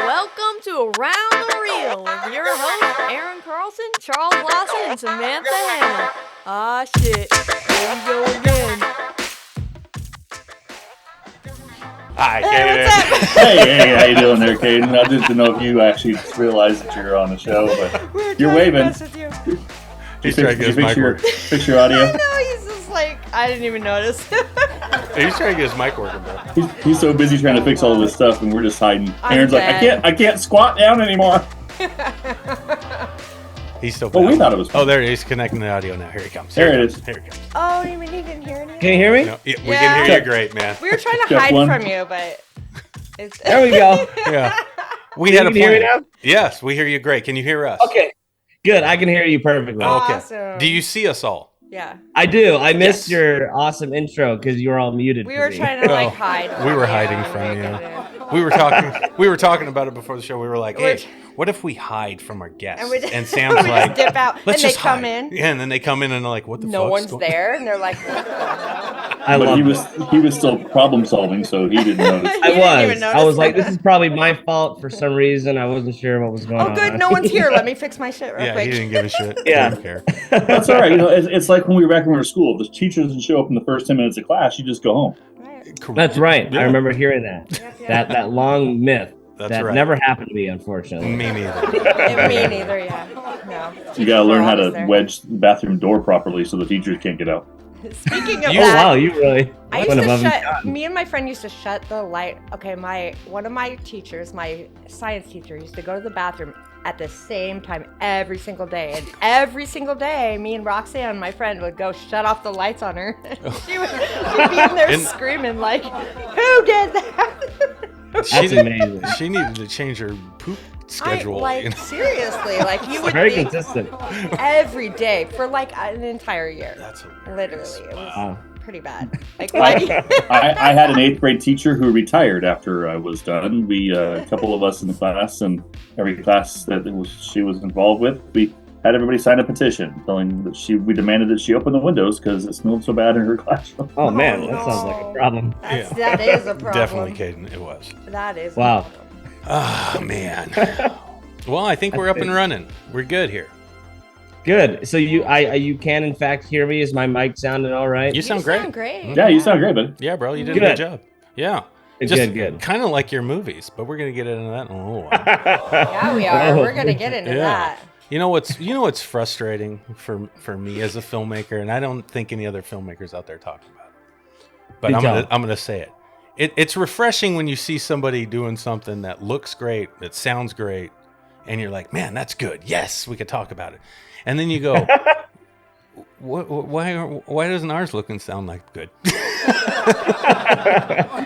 Welcome to Around the Reel with your hosts, Aaron Carlson, Charles Lawson, and Samantha Hannah. Ah, shit. Here we go again. Hi, Hey, Caden. what's up? Hey, how you doing there, Caden? I just didn't know if you actually realized that you're on the show, but you're waving. He's trying to get his mic working. Fix your audio. I know, he's just like, I didn't even notice. He's trying to get his mic working, bro. He's so busy trying to fix all of this stuff, and we're just hiding. I'm Aaron's dead. like, I can't squat down anymore. He's still. Well, we thought it was fun. Oh, there he is, connecting the audio now. Here he comes. There it is. Here he comes. Oh, you mean he didn't hear anything? Can you hear me? No, we Yeah. can hear you great, man. We were trying to Check hide one. from you, but it's... There we go. Yeah. We You had a can hear me plan. now? Yes, we hear you great. Can you hear us? Okay, good. I can hear you perfectly. Oh, okay. Awesome. Do you see us all? Yeah. I do. I missed Yes. your awesome intro because you were all muted. We for were me. trying to, like, Oh, hide. we were from hiding and from make you. it- We were talking about it before the show. We were like, We're- hey, what if we hide from our guests? And we And, just- Sam's we like, just dip out, let's and they just come hide. in. Yeah, and then they come in and they're like, what the fuck? No one's there, and they're like, what the hell? I But love he was still problem solving, so he didn't notice. You I didn't even was. notice I was like, that. this is probably my fault for some reason. I wasn't sure what was going on. Oh, good, no one's here. Let me fix my shit real Yeah, quick. he didn't give a shit. Yeah. He didn't care. That's all right. You know, it's like when we were back when we were in school. If the teacher doesn't show up in the first 10 minutes of class, you just go home. Right. That's right. Yeah. I remember hearing that. Yep, yep. That long myth. That's that right. never happened to me, unfortunately. Me neither. Me neither, yeah. No. You got to learn how to There. wedge the bathroom door properly so the teachers can't get out. Speaking of You- Oh that, wow, you really I went used above to and shut. beyond. Me and my friend used to shut the light. Okay, one of my teachers, my science teacher, used to go to the bathroom at the same time every single day, and every single day, me and Roxanne, my friend, would go shut off the lights on her. she'd be in there And- screaming like, "Who did that?" That's amazing. She needed to change her poop schedule. Like you know? seriously, like you would Very think consistent. every day for like an entire year. That's hilarious. Literally, it was Wow. pretty bad. Like, why? I had an 8th grade teacher who retired after I was done. We, a couple of us in the class, and every class that she was involved with, we had everybody sign a petition telling that we demanded that she open the windows because it smelled so bad in her classroom. Oh man, that sounds like a problem. That is a problem. Definitely, Caden. It was. That is. Wow. A problem. Oh, man. Well, I think we're up and running. We're good here. Good. So you can in fact hear me. Is my mic sounding all right? You sound great. Yeah, you sound great, buddy. Yeah, bro. You did a Good. good job. Yeah. Good. Kind of like your movies, but we're going to get into that in a little while. Yeah, we are. Oh. We're gonna get into that. You know what's frustrating for me as a filmmaker, and I don't think any other filmmakers out there talk about it. But I'm gonna say it. It's refreshing when you see somebody doing something that looks great, that sounds great, and you're like, man, that's good. Yes, we could talk about it. And then you go, why doesn't ours look and sound like good?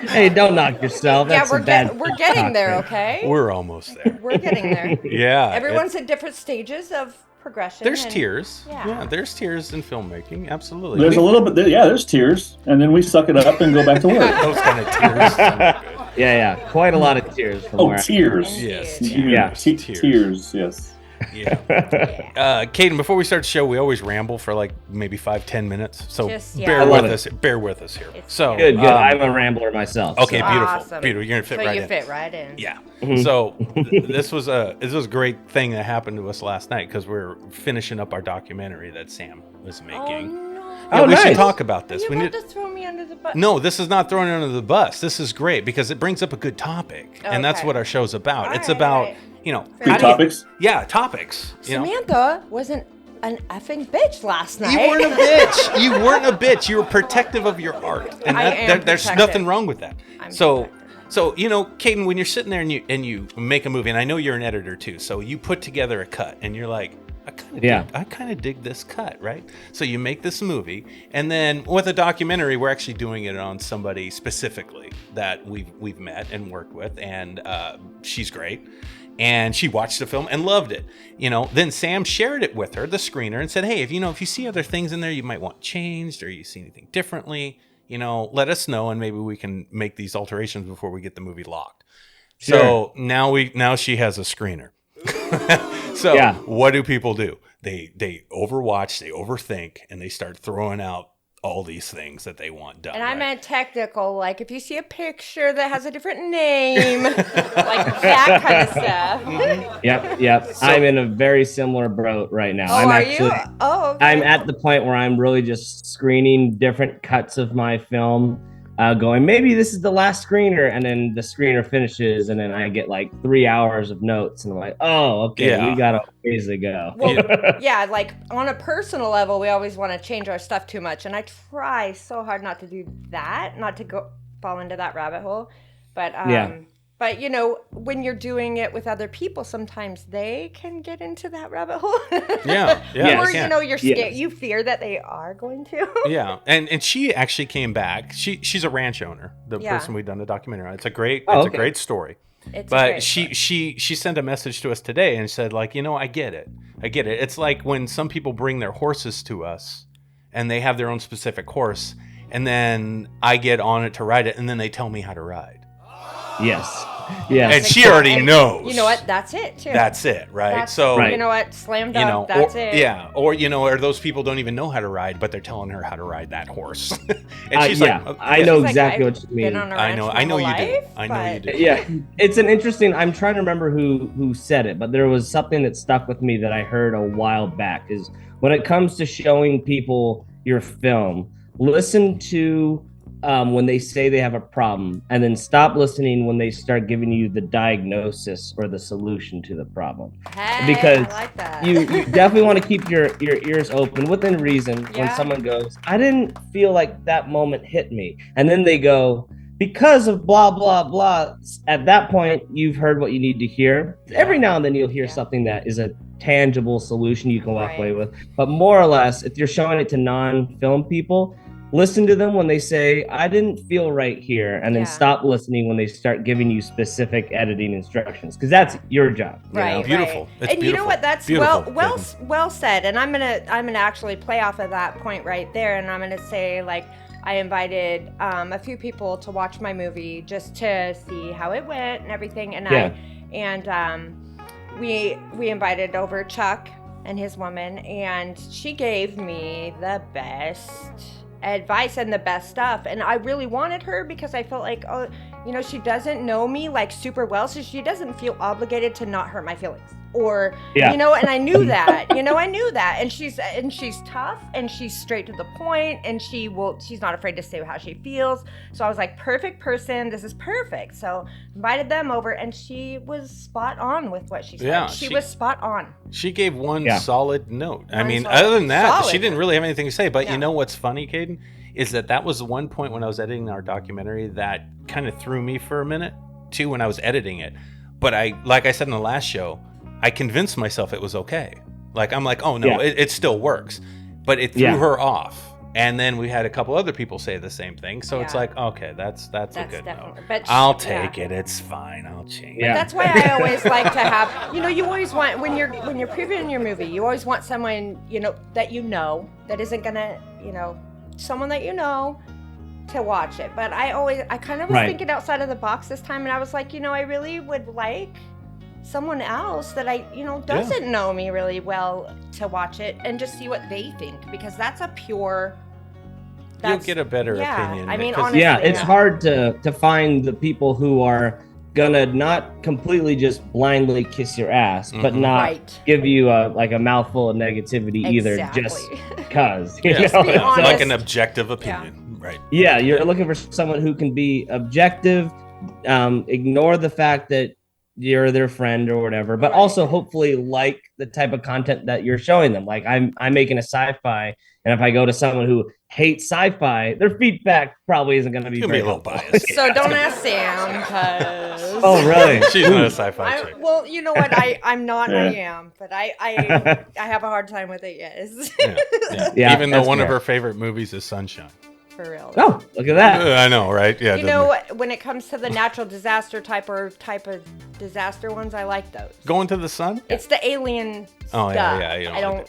Hey, don't knock yourself. Yeah, That's a bad we're getting talk, there. man. Okay. We're almost there. We're getting there. Yeah. Everyone's at different stages of progression. There's and- tears. Yeah. Yeah, there's tears in filmmaking. Absolutely. There's a little bit, there's tears, and then we suck it up and go back to work. Those kind of tears. sound good. Yeah. Quite a lot of tears from Oh, where. tears. Yes. Yeah. Tears, yes. Yeah. Caden, before we start the show, we always ramble for like maybe 5-10 minutes. So Just, yeah. bear I love with it. us. Bear with us here. It's So Good. I'm a rambler myself. okay, so. beautiful. Awesome. Beautiful. You're gonna fit So right you in. fit right in. Yeah. Mhm. So this was a great thing that happened to us last night because we're finishing up our documentary that Sam was Oh making. no. Yeah, Oh, we should nice. talk about Are this. you We about need. to throw me under the bus? No, this is not throwing it under the bus. This is great because it brings up a good topic, and that's Okay. what our show's about. All It's right, about all right. you know Fair how Good do you- topics. Yeah, topics. You know? Samantha wasn't an effing bitch last night. You weren't a bitch. You weren't a bitch. You were protective of your art, and I am there's protective. nothing wrong with that. I'm So protective. you know, Caden, when you're sitting there and you make a movie, and I know you're an editor too, so you put together a cut, and you're like, I kind of dig this cut, right? So you make this movie, and then with a documentary, we're actually doing it on somebody specifically that we've met and worked with, and she's great. And she watched the film and loved it. You know, then Sam shared it with her, the screener, and said, "Hey, if you see other things in there you might want changed, or you see anything differently, let us know, and maybe we can make these alterations before we get the movie locked." Sure. So now she has a screener. So Yeah. what do people do? They overwatch, they overthink, and they start throwing out all these things that they want done. And I meant technical, like if you see a picture that has a different name, like that kind of stuff. Yep. I'm in a very similar boat right now. Oh, you? Oh, okay. I'm at the point where I'm really just screening different cuts of my film, going, maybe this is the last screener, and then the screener finishes, and then I get like 3 hours of notes, and I'm like, oh, okay, we got a ways to go. Well, yeah, like on a personal level, we always want to change our stuff too much, and I try so hard not to do that, not to fall into that rabbit hole, but But, you know, when you're doing it with other people, sometimes they can get into that rabbit hole. Or, you know, you're scared. You fear that they are going to. Yeah. And she actually came back. She's a ranch owner, the person we've done the documentary on. It's a great story. She sent a message to us today and said, like, you know, I get it. It's like when some people bring their horses to us and they have their own specific horse, and then I get on it to ride it, and then they tell me how to ride. Yes. And she already knows. You know what? That's it, too. That's it, right? You know what? Slam dunk, that's it. Yeah. Or, you know, or those people don't even know how to ride, but they're telling her how to ride that horse. And she's like, I know exactly what you mean. I know you do. Yeah. It's an interesting, I'm trying to remember who said it, but there was something that stuck with me that I heard a while back is when it comes to showing people your film, listen to when they say they have a problem, and then stop listening when they start giving you the diagnosis or the solution to the problem. Because I like that. you definitely want to keep your ears open within reason when someone goes, I didn't feel like that moment hit me. And then they go, because of blah, blah, blah. At that point, you've heard what you need to hear. Every now and then you'll hear something that is a tangible solution you can walk away with. But more or less, if you're showing it to non-film people, listen to them when they say, I didn't feel right here, and then stop listening when they start giving you specific editing instructions, because that's your job. Right. Beautiful. It's and beautiful. You know what? That's well said. And I'm gonna actually play off of that point right there, and I'm gonna say, like, I invited a few people to watch my movie just to see how it went and everything, and we invited over Chuck and his woman, and she gave me the best advice and the best stuff, and I really wanted her because I felt like, oh, you know, she doesn't know me like super well, so she doesn't feel obligated to not hurt my feelings, or you know, and I knew that, and she's tough, and she's straight to the point, and she's not afraid to say how she feels. So I was like, perfect person, this is perfect. So invited them over, and she was spot on with what she said. She was spot on. She gave one solid note. I mean, other than that, she didn't really have anything to say. But you know what's funny, Caden, is that was one point when I was editing our documentary that kind of threw me for a minute too when I was editing it. But like I said in the last show, I convinced myself it was okay. Like, I'm like, oh no, it still works. But it threw her off. And then we had a couple other people say the same thing. So it's like, okay, that's a good note. But I'll take it. It's fine. I'll change. But that's why I always like to have, you know, you always want, when you're previewing your movie, you always want someone, that isn't gonna, someone that to watch it. But I kind of was thinking outside of the box this time, and I was like, I really would like someone else that doesn't know me really well to watch it and just see what they think, because that's a pure. You'll get a better opinion. I mean, honestly, it's hard to find the people who are gonna not completely just blindly kiss your ass, but not give you a mouthful of negativity either, just because. Like an objective opinion, right? Yeah, you're looking for someone who can be objective, ignore the fact that you're their friend or whatever, but also hopefully like the type of content that you're showing them. Like I'm making a sci-fi, and if I go to someone who hates sci-fi, their feedback probably isn't going to be very a little biased. So don't ask Sam, because oh really? She's not a sci-fi chick. Well, you know what? I'm not. I am, but I have a hard time with it. Yes. Even though one of her favorite movies is Sunshine. For real. Oh, look at that. I know, right? Yeah. When it comes to the natural disaster type of disaster ones, I like those. Going to the Sun? It's the alien stuff. Yeah.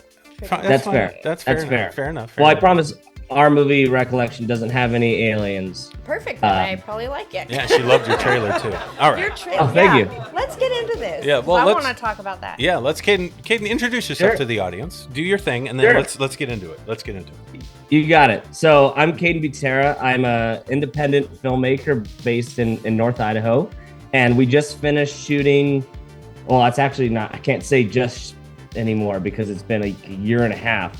That's fair. That's fair. Fair enough. Fair enough. Well, I promise our movie Recollection doesn't have any aliens. Perfect. Then I probably like it. Yeah, she loved your trailer too. All Your right. trailer. Oh, thank you. Let's get into this. Yeah, well, I let's- want to talk about that. Yeah, let's Caden, introduce yourself Sure. to the audience. Do your thing, and then Sure. let's get into it. Let's get into it. You got it. So I'm Caden Butera. I'm a independent filmmaker based in North Idaho, and we just finished shooting. Well, it's actually not. I can't say just anymore because it's been a year and a half.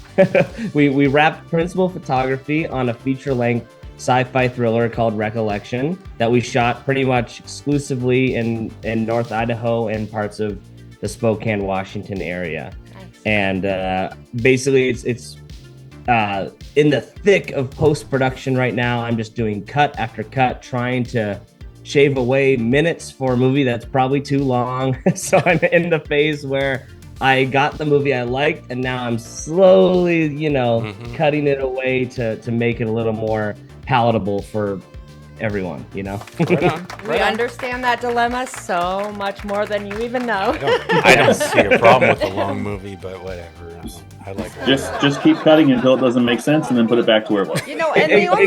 we wrapped principal photography on a feature-length sci-fi thriller called Recollection that we shot pretty much exclusively in North Idaho and parts of the Spokane, Washington area. Nice. And basically, it's in the thick of post-production right now. I'm just doing cut after cut, trying to shave away minutes for a movie that's probably too long. So I'm in the phase where I got the movie I liked, and now I'm slowly, cutting it away to make it a little more palatable for everyone, Right on. We understand that dilemma so much more than you even know. I don't see a problem with a long movie, but whatever. I like it. Just keep cutting until it doesn't make sense, and then put it back to where it was. And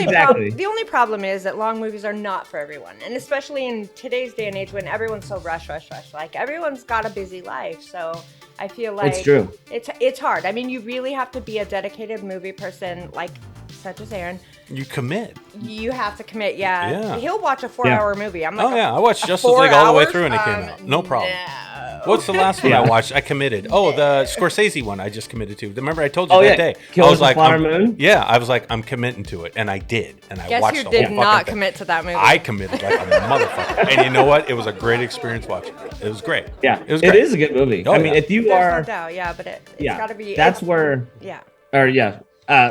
Exactly. the only problem is that long movies are not for everyone, and especially in today's day and age when everyone's so rush. Like everyone's got a busy life, so I feel like It's true. It's hard. I mean, you really have to be a dedicated movie person, like such as Aaron. You commit. You have to commit. Yeah. Yeah. He'll watch a 4-hour movie. I'm like, Oh yeah, I watched a Justice League all the 4 way hours? through when it came out. No problem. No. What's the last one Yeah. I watched? I committed. Oh, the Scorsese one I just committed to. Remember I told you Oh, that yeah. day. Killers I was of like, Flower Moon? Yeah, I was like, I'm committing to it, and I did, and I Guess watched you the did whole not fucking thing. commit to that movie. I committed like a motherfucker, and you know what? It was a great experience watching it. It was great. Yeah, it was it great. is a good movie. Oh, I mean, yeah. if you There's are, no doubt. Yeah, but it's yeah, got to be. that's where, Yeah.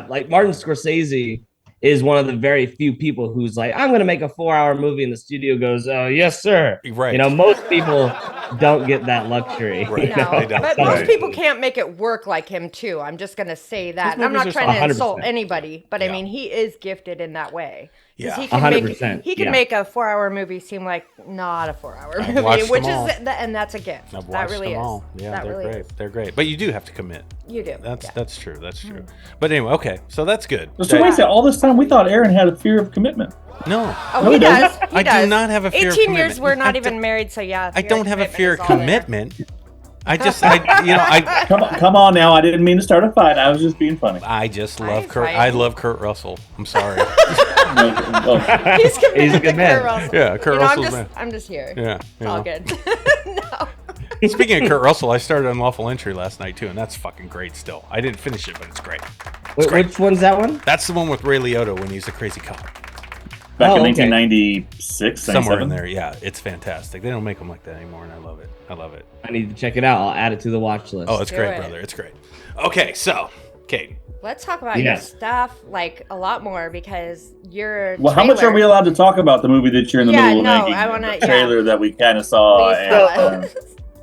like Martin Scorsese is one of the very few people who's like, I'm going to make a 4-hour movie, and the studio goes, oh, yes, sir. Right. Most people don't get that luxury. Right. No, They don't. but Right. most people can't make it work like him too. I'm just gonna say that. His I'm not movies are trying to 100%. insult anybody, but I Yeah. mean he is gifted in that way. 'Cause Yeah. he can 100%, He can yeah. make a 4-hour movie seem like not a 4-hour I've movie, watched which them is all. and that's a gift. I've That watched really them is. all. Yeah, that they're really great. is. They're great, but you do have to commit. You do. That's yeah. that's true. That's true. But anyway, okay, so that's good. So wait a second, all this time we thought Aaron had a fear of commitment. No, Oh, No, he he does. doesn't. He I do does. not have a fear of 18 years commitment. we're not I even don't- married, so yeah. I don't have a fear of is all there. commitment. I just, I Come on now, I didn't mean to start a fight. I was just being funny. just I love Kurt. fight. I love Kurt Russell. I'm sorry. Oh, He's committed He's a good to man. Kurt Russell. Yeah, Kurt Russell's man. I'm just here. Yeah, It's all yeah. good. No. Speaking of Kurt Russell, I started Unlawful Entry last night too, and that's fucking great. Still, I didn't finish it, but it's great. It's great. Which one's that one? That's the one with Ray Liotta when he's a crazy cop. back Oh, in okay. 1996, Somewhere 97. in there, yeah, it's fantastic. They don't make them like that anymore, and I love it. I love it. I need to check it out. I'll add it to the watch list. Oh, it's Do great, it. brother. It's great. Okay, so, Kate. Let's talk about your Yes. stuff like a lot more because your Well, how much are we allowed to talk about the movie that you're in the Yeah, middle of no, making? I wanna- the trailer that we kind of saw, Please and, tell us.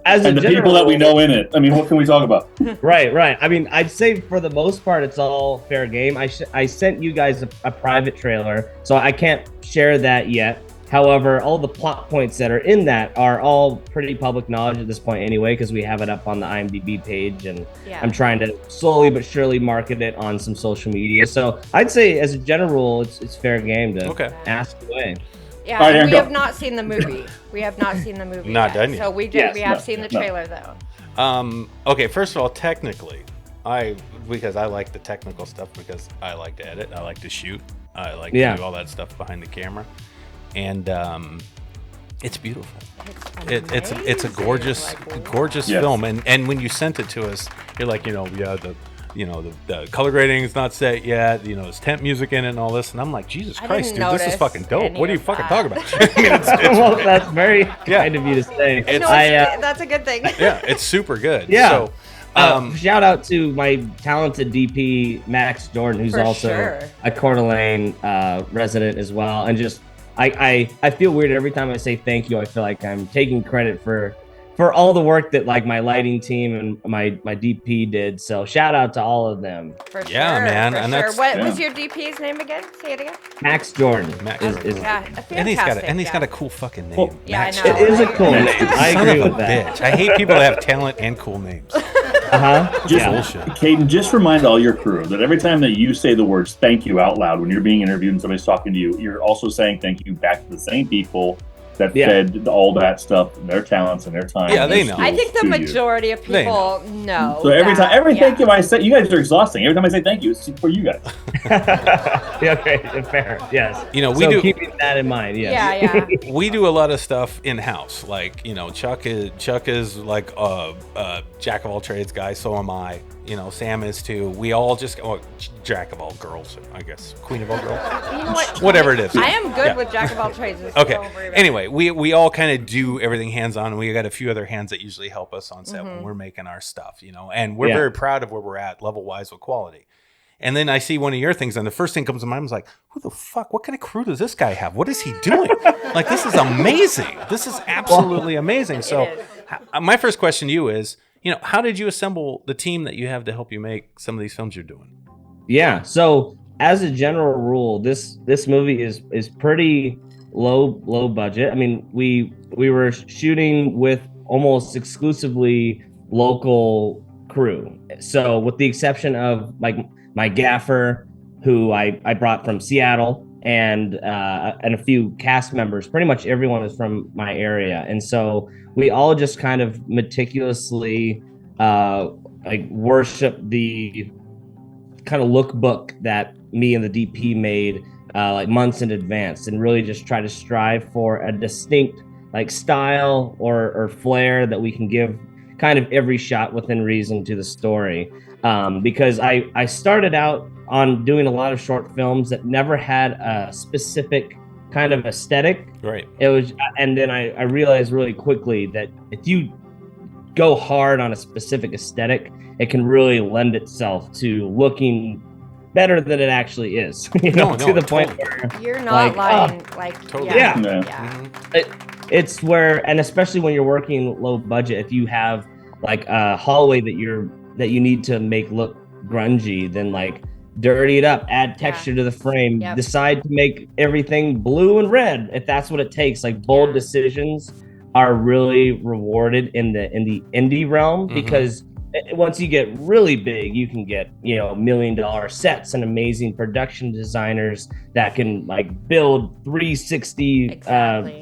As a and the general, people that we know in it. I mean, what can we talk about? Right. I mean, I'd say for the most part, it's all fair game. I sent you guys a private trailer, so I can't share that yet. However, all the plot points that are in that are all pretty public knowledge at this point anyway, because we have it up on the IMDb page, and Yeah. I'm trying to slowly but surely market it on some social media. So I'd say, as a general rule, it's fair game to Okay. ask away. Yeah, All right, and Aaron, we go. have not seen the movie. We have not seen the movie. Not done yet. So we Yes, we have no, seen the no. trailer though. Okay, first of all, technically, because I like the technical stuff because I like to edit, I like to shoot, I like Yeah. to do all that stuff behind the camera, and it's beautiful. It's a amazing. gorgeous Like, gorgeous Yes. film, and when you sent it to us, you're like, the color grading is not set yet. There's temp music in it and all this, and I'm like, Jesus I Christ, didn't dude, this is notice fucking dope. any What are you of fucking that. talking about? I mean, it's Well, that's very Yeah. kind of you to say. It's- No, I, that's a good thing. yeah, it's super good. Yeah. So, shout out to my talented DP Max Jordan, who's For also sure. a Coeur d'Alene resident as well. And just I feel weird every time I say thank you. I feel like I'm taking credit for all the work that like my lighting team and my DP did. So shout out to all of them. For Yeah, sure, man, for and sure. that's- What yeah. was your DP's name again? Say it again. Max Jordan Max is Jordan. Yeah, fantastic. and he's yeah. got a cool fucking name. Well, Yeah, I Max know. Jordan. it is a cool name. I Son agree of a with that. bitch. I hate people that have talent and cool names. Caden, just remind all your crew that every time that you say the words "thank you" out loud when you're being interviewed and somebody's talking to you, you're also saying thank you back to the same people that fed all that stuff and their talents and their time. Yeah, they know. I think the majority of people know. So every thank you I say, you guys are exhausting. Every time I say thank you, it's for you guys. Okay, fair. Yes. We do keeping that in mind. Yes. Yeah. We do a lot of stuff in house. Like Chuck is like a jack of all trades guy. So am I. Sam is too. We all just jack of all girls, I guess. Queen of all girls. You know what? Whatever it is. I am good with jack of all trades. Okay. Anyway, we all kind of do everything hands on. We got a few other hands that usually help us on set when we're making our stuff, and we're very proud of where we're at level wise with quality. And then I see one of your things, and the first thing comes to mind was like, who the fuck? What kind of crew does this guy have? What is he doing? Like, this is amazing. This is absolutely amazing. So my first question to you is, how did you assemble the team that you have to help you make some of these films you're doing? Yeah. So as a general rule, this movie is pretty low budget. I mean, we were shooting with almost exclusively local crew. So with the exception of like my gaffer, who I brought from Seattle, and a few cast members, pretty much everyone is from my area. And so we all just kind of meticulously worship the kind of lookbook that me and the DP made like months in advance, and really just try to strive for a distinct like style or flair that we can give kind of every shot within reason to the story. Because I started out on doing a lot of short films that never had a specific kind of aesthetic. Right. And then I realized really quickly that if you go hard on a specific aesthetic, it can really lend itself to looking better than it actually is. To the point where you're not lying. Totally. Yeah. It's where, and especially when you're working low budget, if you have like a hallway that you need to make look grungy, then like dirty it up, add texture to the frame, decide to make everything blue and red if that's what it takes. Like bold decisions are really rewarded in the indie realm, because once you get really big, you can get $1 million sets and amazing production designers that can like build 360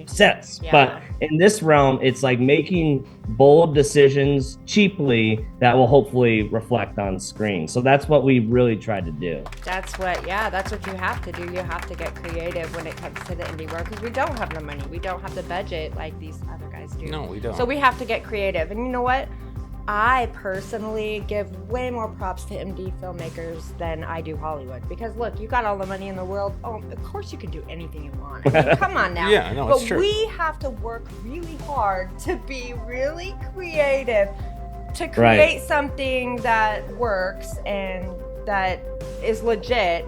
sets. But in this realm, it's like making bold decisions cheaply that will hopefully reflect on screen. So that's what we really tried to do. That's what you have to do. You have to get creative when it comes to the indie world, because we don't have the money, we don't have the budget like these other guys do. No, we don't. So we have to get creative. And you know what? I personally give way more props to indie filmmakers than I do Hollywood, because look, you got all the money in the world. Oh, of course you can do anything you want. I mean, come on now. Yeah, no, it's true. But we have to work really hard to be really creative, to create something that works and that is legit,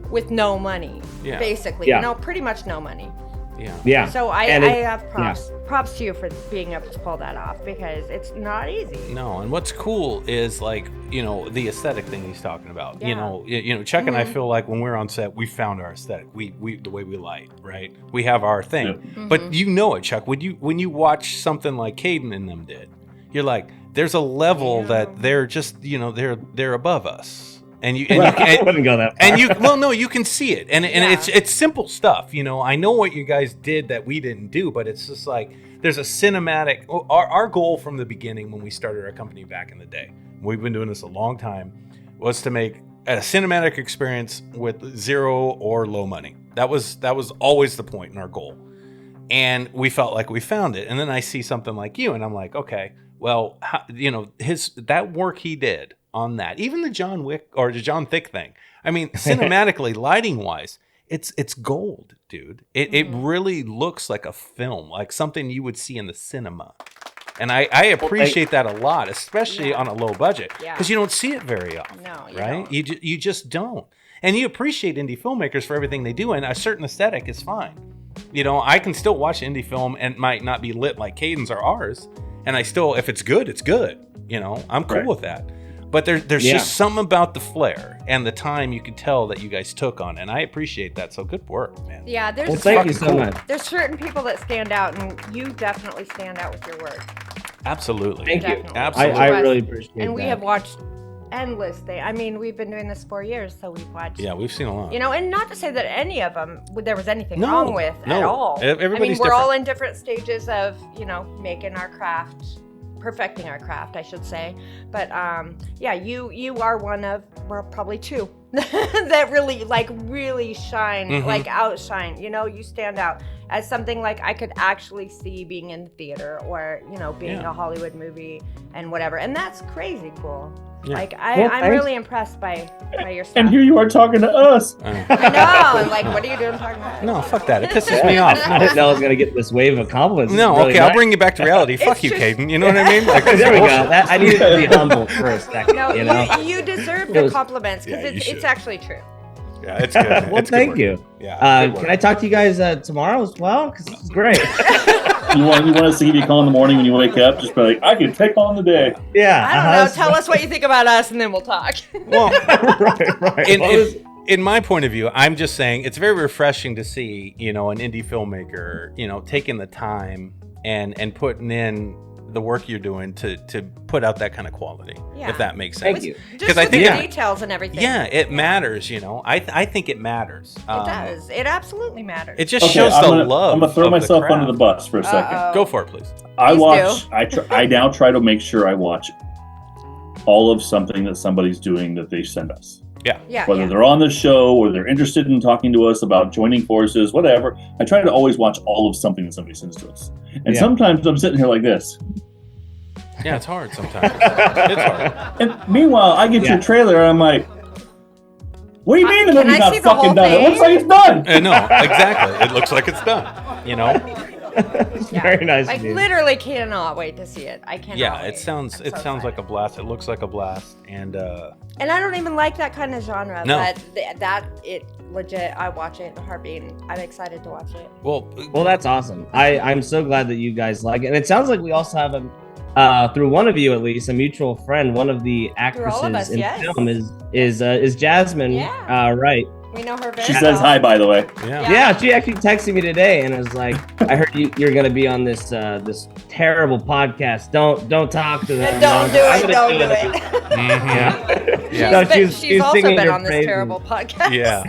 with no money. Yeah. Basically, pretty much no money. Yeah. So I have props. Props to you for being able to pull that off, because it's not easy. No, and what's cool is like, the aesthetic thing he's talking about. Chuck and I feel like when we're on set, we found our aesthetic. We the way we light, right? We have our thing. Yeah. But it, Chuck, when you watch something like Caden and them did, you're like, there's a level that they're just, they're above us. And I wouldn't go that far. You can see it, and it's simple stuff. I know what you guys did that we didn't do, but it's just like there's a cinematic. Our goal from the beginning when we started our company back in the day, we've been doing this a long time, was to make a cinematic experience with zero or low money. That was always the point in our goal, and we felt like we found it. And then I see something like you, and I'm like, okay, well, that work he did on that, even the John Wick or the John Thick thing. I mean, cinematically, lighting wise, it's gold, dude. It really looks like a film, like something you would see in the cinema. And I appreciate that a lot, especially on a low budget, because you don't see it very often. No, right? You just don't. And you appreciate indie filmmakers for everything they do, and a certain aesthetic is fine. I can still watch indie film and it might not be lit like Caden's or ours, and I still, if it's good, it's good. I'm cool with that. But there's just something about the flair and the time you can tell that you guys took on it, and I appreciate that. So good work, man. Yeah, thank you so much. There's certain people that stand out, and you definitely stand out with your work. Absolutely. Thank you. Definitely. Absolutely. I really appreciate And that. we have watched endless things. I mean, we've been doing this 4 years, so we've watched. Yeah, we've seen a lot. You know, and not to say that any of them there was anything No, wrong with at no. all. Everybody's we're all different. in different stages of, making our craft, perfecting our craft, I should say. But yeah, you are one of, well, probably two that really shine, like outshine. You stand out as something like I could actually see being in theater or being a Hollywood movie and whatever. And that's crazy cool. Yeah. Like Well, I'm really impressed by your stuff. And here you are talking to us. I know. I'm like, what are you doing talking about? No, fuck that. It pisses me off. I didn't know I was gonna get this wave of compliments. No, It's really okay, I'll nice. bring you back to reality. Fuck you, just- Caden. You know what I mean? Like, There we go. I needed to be humble for a second. No, you know. you deserve It the was- compliments because Yeah, you it's should. actually true. Yeah, it's good. Well, It's good thank work. you. Yeah. good work. Can I talk to you guys tomorrow as well? Because this is great. You want us to give you a call in the morning when you wake up? Just be like, I can take on the day. Yeah. I don't know. Tell us what you think about us, and then we'll talk. Well, right. in my point of view, I'm just saying it's very refreshing to see, an indie filmmaker, taking the time and putting in the work you're doing to put out that kind of quality, Yeah. if that makes sense. Thank you. Just I with think- the Yeah. details and everything. Yeah, it matters, I think it matters. It does. It absolutely matters. It just Okay, shows I'm the gonna, love. I'm gonna throw of the myself craft. under the bus for a second. Uh-oh. Go for it, please. I Please watch. I now try to make sure I watch all of something that somebody's doing that they send us. Yeah. Whether yeah. they're on the show or they're interested in talking to us about joining forces, whatever. I try to always watch all of something that somebody sends to us. And Yeah. sometimes I'm sitting here like this. Yeah, it's hard sometimes. It's hard. And meanwhile, I get Yeah. your trailer and I'm like, what do you mean the Can movie's I not see the whole fucking done? It thing? looks like it's done. No, exactly. It looks like it's done. Yeah. Very nice. Like of you. literally cannot wait to see it. I cannot. Yeah, wait. it sounds I'm so like a excited. blast. It looks like a blast, and And I don't even like that kind of genre. No. But it legit. I watch it in a heartbeat. And I'm excited to watch it. well, Well, that's awesome. I'm so glad that you guys like it. And it sounds like we also have through one of you at least, a mutual friend. One of the actresses all of us, in yes. the film is Jasmine. Yeah. Right. We know her very She well. says hi, by the way. yeah. Yeah, she actually texted me today and was like, "I heard you're gonna be on this this terrible podcast. Don't talk to them. Don't do I'm it. gonna Don't do it." it. Mhm. Yeah. Yeah. No, she's She's also singing been your on this praises. terrible podcast. Yeah.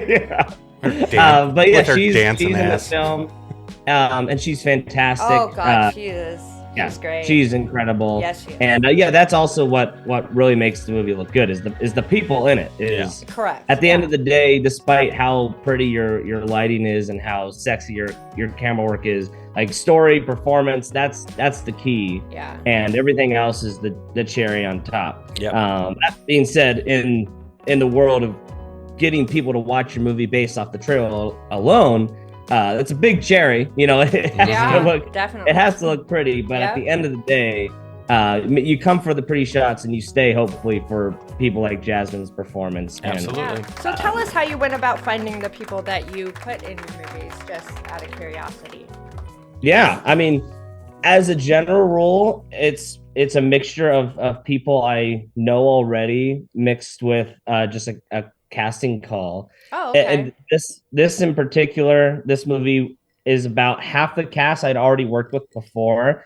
Yeah. Her But yeah, with her she's dancing in the ass. film, and she's fantastic. Oh God, Uh, she is. yeah, She's great. She's incredible. Yes, she is. And yeah, that's also what really makes the movie look good is the people in it. Is Correct. at the end of the day, despite how pretty your lighting is and how sexy your camera work is, like story, performance, that's the key. Yeah. And everything else is the cherry on top. Yep. That being said, in the world of getting people to watch your movie based off the trailer alone, it's a big cherry. It has Yeah. to look, Definitely. it has to look pretty, but at Yep. the end of the day, you come for the pretty shots and you stay hopefully for people like Jasmine's performance. And, Absolutely. Yeah. So tell us how you went about finding the people that you put in your movies, just out of curiosity. yeah, I mean, as a general rule, it's a mixture of people I know already mixed with just a casting call. Oh, okay. And this in particular, this movie is about half the cast I'd already worked with before,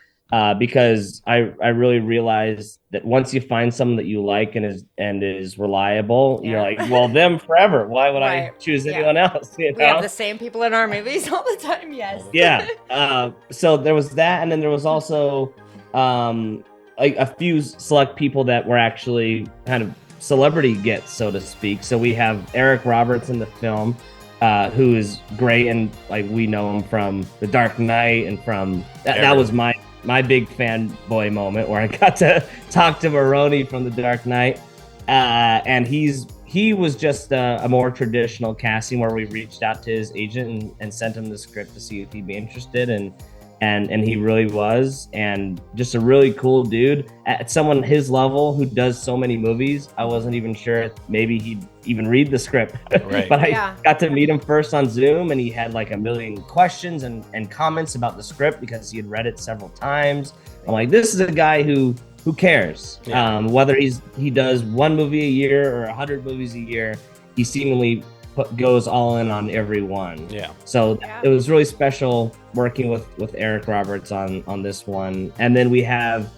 because I really realized that once you find someone that you like and is reliable, you're Yeah. like, well, them forever. Why would I Right. choose Yeah. anyone else? You We have know? the same people in our movies all the time. Yes. Yeah. So there was that, and then there was also like a few select people that were actually kind of celebrity gets, so to speak. So we have Eric Roberts in the film, who is great, and like we know him from The Dark Knight and from that was my big fanboy moment where I got to talk to Maroni from The Dark Knight, and he was just a more traditional casting where we reached out to his agent and sent him the script to see if he'd be interested, and he really was, and just a really cool dude. At someone his level who does so many movies, I wasn't even sure maybe he'd even read the script. Right. But I Yeah. got to meet him first on Zoom, and he had like a million questions and comments about the script because he had read it several times. I'm like, this is a guy who cares. Yeah. Whether he does one movie a year or 100 movies a year, he seemingly goes all in on every one. Yeah. So it was really special working with Eric Roberts on this one. And then we have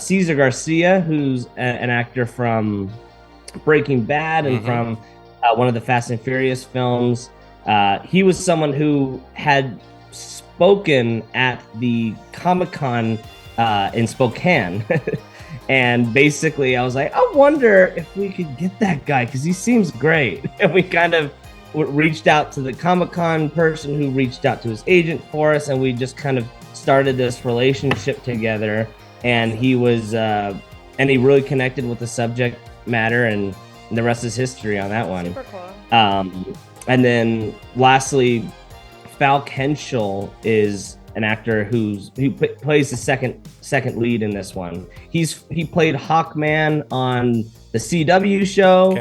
Cesar Garcia, who's an actor from Breaking Bad and from one of the Fast and Furious films. He was someone who had spoken at the Comic-Con in Spokane. And basically I was like, I wonder if we could get that guy because he seems great. And we kind of reached out to the Comic-Con person who reached out to his agent for us, and we just kind of started this relationship together. And he was and he really connected with the subject matter, and the rest is history on that one. Super cool. And then lastly, Falk Henschel is an actor who plays the second lead in this one. He played Hawkman on the CW show,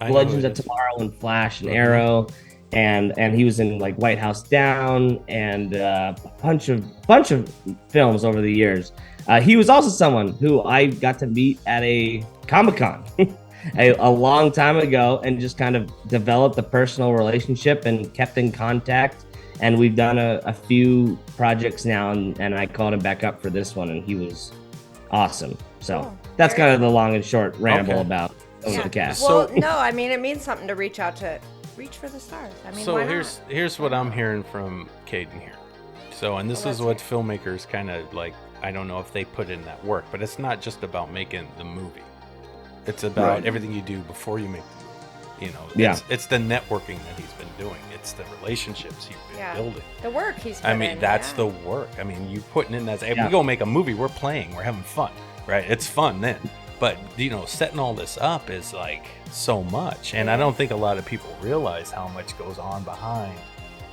Legends of Tomorrow and Flash and Arrow, and he was in like White House Down and a bunch of films over the years. He was also someone who I got to meet at a Comic-Con a long time ago, and just kind of developed a personal relationship and kept in contact. And we've done a few projects now, and I called him back up for this one, and he was awesome. So that's kind of the long and short ramble about the cast. Well, no, I mean, it means something to reach for the stars. I mean, so why not? here's what I'm hearing from Caden here. So, and this is what filmmakers kind of like, I don't know if they put in that work, but it's not just about making the movie. It's about everything you do before you make the movie. You know, it's the networking that he's been doing. It's the relationships he's been building. The work he's put I mean, in, that's the work. I mean, you putting in that. If we go make a movie, we're playing, we're having fun, right? It's fun then. But, you know, setting all this up is like so much. And I don't think a lot of people realize how much goes on behind,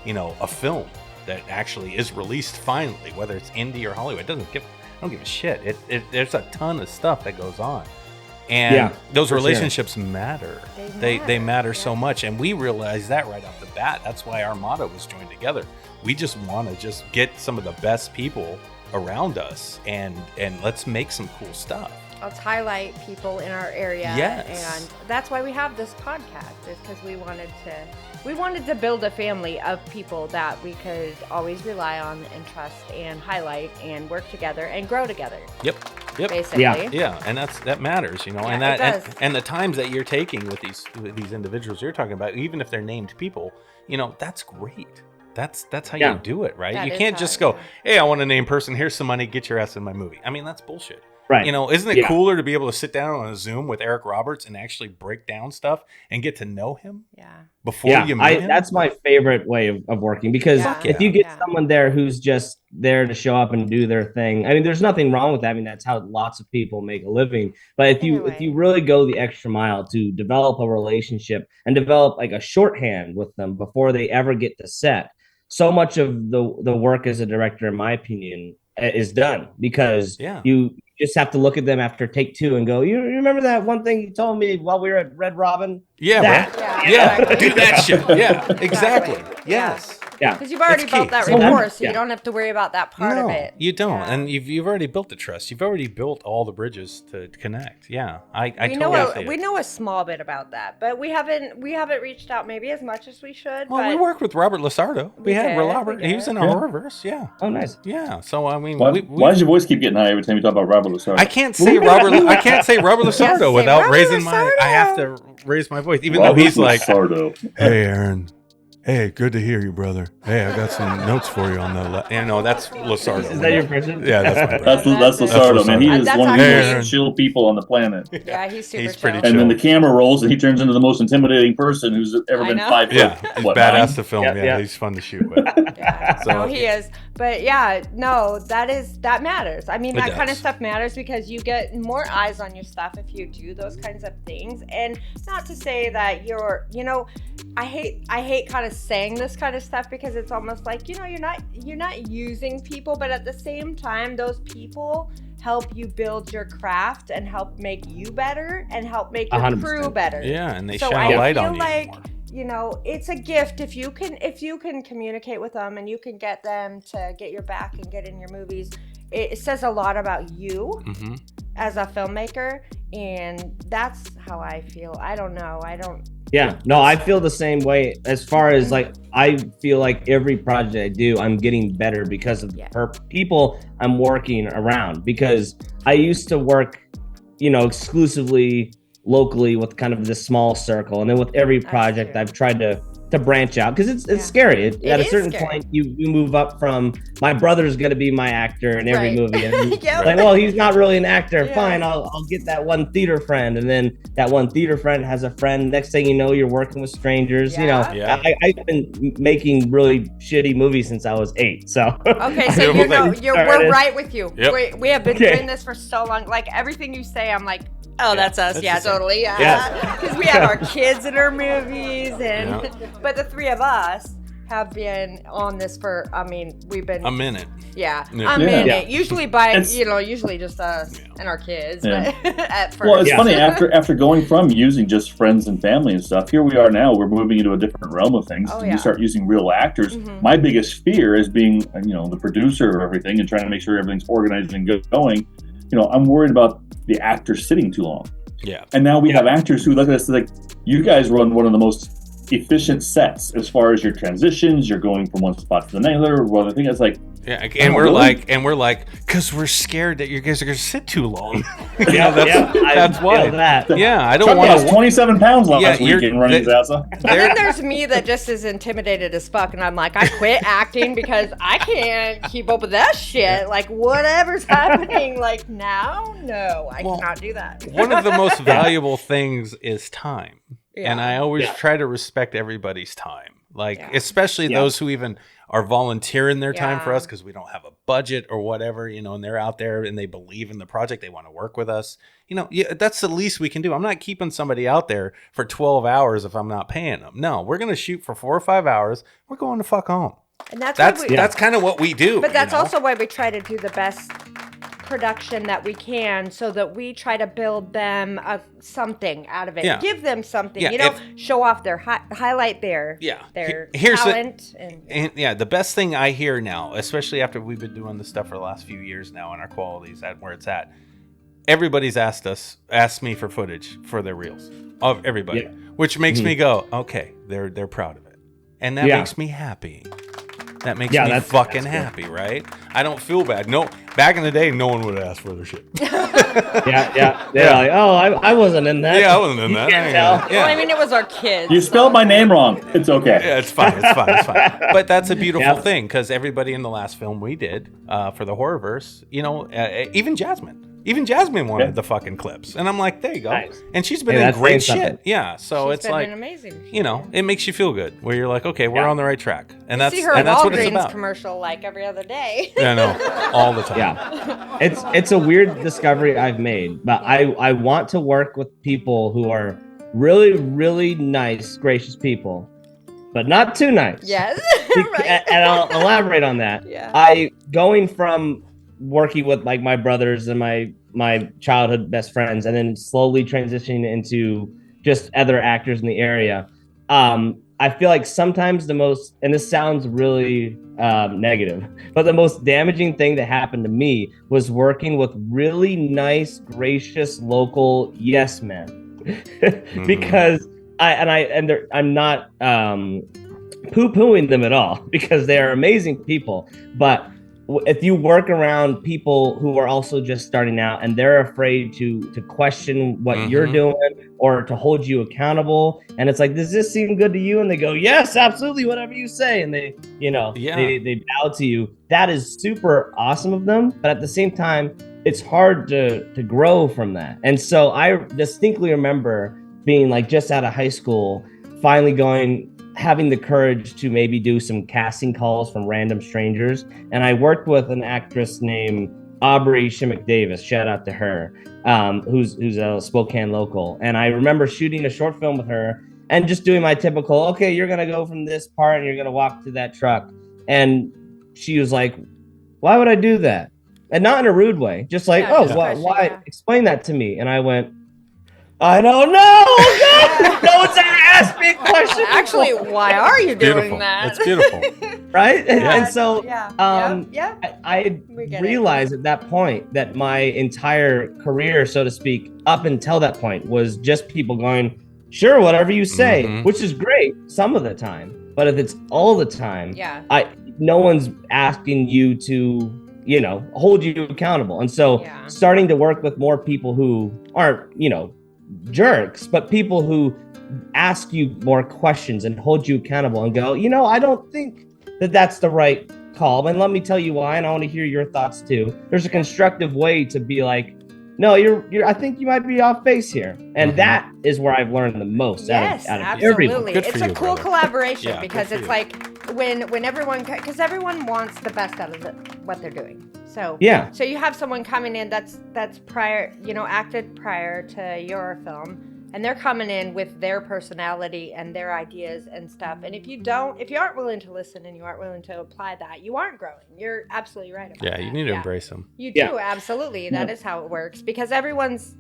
you know, a film that actually is released finally, whether it's indie or Hollywood. I don't give a shit. There's a ton of stuff that goes on. And those relationships matter. They matter so much. And we realize that right off the bat. That's why our motto was join together. We just want to just get some of the best people around us and let's make some cool stuff. Let's highlight people in our area. Yes. And that's why we have this podcast, is because we wanted to build a family of people that we could always rely on and trust and highlight and work together and grow together. Yep. Basically. Yeah, and that matters, you know, and and the times that you're taking with these individuals you're talking about, even if they're named people, you know, that's great. That's how you do it, right? You can't just go, hey, I want a named person, here's some money, get your ass in my movie. I mean, that's bullshit. Right. You know, isn't it cooler to be able to sit down on a Zoom with Eric Roberts and actually break down stuff and get to know him? Before you meet him? That's my favorite way of working, because if you get someone there who's just there to show up and do their thing, I mean, there's nothing wrong with that. I mean, that's how lots of people make a living. But if you really go the extra mile to develop a relationship and develop like a shorthand with them before they ever get to set, so much of the work as a director, in my opinion, is done, because you just have to look at them after take two and go, you remember that one thing you told me while we were at Red Robin? Exactly. Do that shit. Yeah, exactly. Yes. Yeah, because you've already built that rapport, so you don't have to worry about that part of it. You don't, and you've already built the trust. You've already built all the bridges to connect. Yeah, I totally we know a small bit about that, but we haven't reached out maybe as much as we should. Well, we worked with Robert Lasardo. We had Robert. He was in our Horrorverse. Yeah. Oh, nice. Yeah. So I mean, why does your voice keep getting high every time you talk about Robert Lasardo? I can't say Robert Lasardo without raising my. I have to raise my voice, even though he's like, "Hey, Aaron. Hey, good to hear you, brother. Hey, I got some notes for you on the you know, that's Lasardo. Is that your person? Yeah, that's my person. That's Lasardo, man. He is one of the most chill people on the planet. Yeah, he's super chill. pretty chill. And then the camera rolls, and he turns into the most intimidating person who's ever been 5 foot. Yeah, he's badass to film. Yeah, he's fun to shoot with. So he is. But that matters. I mean, that kind of stuff matters, because you get more eyes on your stuff if you do those kinds of things. And not to say that I hate kind of saying this kind of stuff, because it's almost like, you're not using people, but at the same time, those people help you build your craft and help make you better and help make your 100%. Crew better. Yeah, and they shine a light on you. It's a gift if you can communicate with them and you can get them to get your back and get in your movies. It says a lot about you as a filmmaker, and that's how I feel. I don't know. Yeah, no, I feel the same way as far as like, I feel like every project I do, I'm getting better because of the people I'm working around, because I used to work, exclusively locally with kind of this small circle. And then with every project I've tried to branch out, because it's scary. At a certain point, you move up from, my brother's going to be my actor in every movie. And like, well, he's not really an actor. Fine, I'll get that one theater friend. And then that one theater friend has a friend. Next thing you know, you're working with strangers. I've been making really shitty movies since I was 8. So okay, so we're right with you. Yep. We have been doing this for so long. Like everything you say, I'm like, oh, that's us. Yeah, totally. Yeah. Because we have our kids in our movies, and but the three of us have been on this for, we've been a minute. Yeah, a minute. Yeah. Usually usually just us and our kids. Yeah. But at first. Well, it's funny, after going from using just friends and family and stuff, here we are now, we're moving into a different realm of things. You start using real actors. Mm-hmm. My biggest fear is being, the producer of everything and trying to make sure everything's organized and going. I'm worried about the actors sitting too long. Yeah. And now we have actors who look at us like, you guys run one of the most efficient sets as far as your transitions. You're going from one spot to the next, or one other thing. It's like, and we're like, because we're scared that you guys are going to sit too long. That's why. I don't want to. 27 pounds last weekend running his ass off. And then there's me that just is intimidated as fuck, and I'm like, I quit acting because I can't keep up with that shit. Like whatever's happening, like now, no, I cannot do that. One of the most valuable things is time, and I always try to respect everybody's time. Like especially those who even are volunteering their time for us because we don't have a budget or whatever, and they're out there and they believe in the project. They want to work with us. That's the least we can do. I'm not keeping somebody out there for 12 hours if I'm not paying them. No, we're going to shoot for 4 or 5 hours. We're going to fuck home. And that's kind of what we do. But that's also why we try to do the best production that we can, so that we try to build them something out of it. Give them something, show off their highlight their talent. And the best thing I hear now, especially after we've been doing this stuff for the last few years now, and our quality's at where it's at, everybody's asked me for footage for their reels of everybody, which makes me go, okay, they're proud of it, and that makes me happy. That makes me fucking happy, right? I don't feel bad. No, back in the day, no one would have asked for their shit. They're like, oh, I wasn't in that. Yeah, I wasn't in that. Can't tell. Well, it was our kids. You spelled my name wrong. It's okay. Yeah, it's fine. But that's a beautiful thing, because everybody in the last film we did for the Horrorverse, even Jasmine. Even Jasmine wanted the fucking clips. And I'm like, there you go. Nice. And she's been in great shit. Yeah. So she's been amazing. It makes you feel good, where you're like, okay, we're on the right track. And that's see her that's what it's Walgreens about. Commercial like every other day. Yeah, I know. All the time. Yeah. It's a weird discovery I've made, but I want to work with people who are really, really nice, gracious people, but not too nice. Yes. Right. And I'll elaborate on that. Yeah. Going from working with like my brothers and my childhood best friends, and then slowly transitioning into just other actors in the area. I feel like sometimes the most, and this sounds really negative, but the most damaging thing that happened to me was working with really nice, gracious local yes men, because I'm not poo-pooing them at all, because they are amazing people, but if you work around people who are also just starting out and they're afraid to question what you're doing or to hold you accountable, and it's like, does this seem good to you? And they go, yes, absolutely, whatever you say. And they, they bow to you. That is super awesome of them. But at the same time, it's hard to grow from that. And so I distinctly remember being like just out of high school, finally having the courage to maybe do some casting calls from random strangers. And I worked with an actress named Aubrey Shimmick Davis, shout out to her, who's a Spokane local. And I remember shooting a short film with her and just doing my typical, okay, you're going to go from this part and you're going to walk to that truck. And she was like, why would I do that? And not in a rude way, just like, why? Explain that to me. And I went, I don't know. No one's ever asked me a question. Actually, why are you doing that? It's beautiful. Right? Yeah. And so I realized at that point that my entire career, so to speak, up until that point was just people going, sure, whatever you say, which is great some of the time. But if it's all the time, no one's asking you to, hold you accountable. And so starting to work with more people who aren't, jerks, but people who ask you more questions and hold you accountable and go, I don't think that that's the right call. And let me tell you why. And I want to hear your thoughts too. There's a constructive way to be like, no, I think you might be off base here. And that is where I've learned the most out of absolutely. everyone. It's a cool collaboration because it's like when everyone, because everyone wants the best out of what they're doing. So so you have someone coming in that's prior, acted prior to your film, and they're coming in with their personality and their ideas and stuff. And if you aren't willing to listen and you aren't willing to apply that, you aren't growing. You're absolutely right about that. You need to embrace them. You do, absolutely. That is how it works because everyone's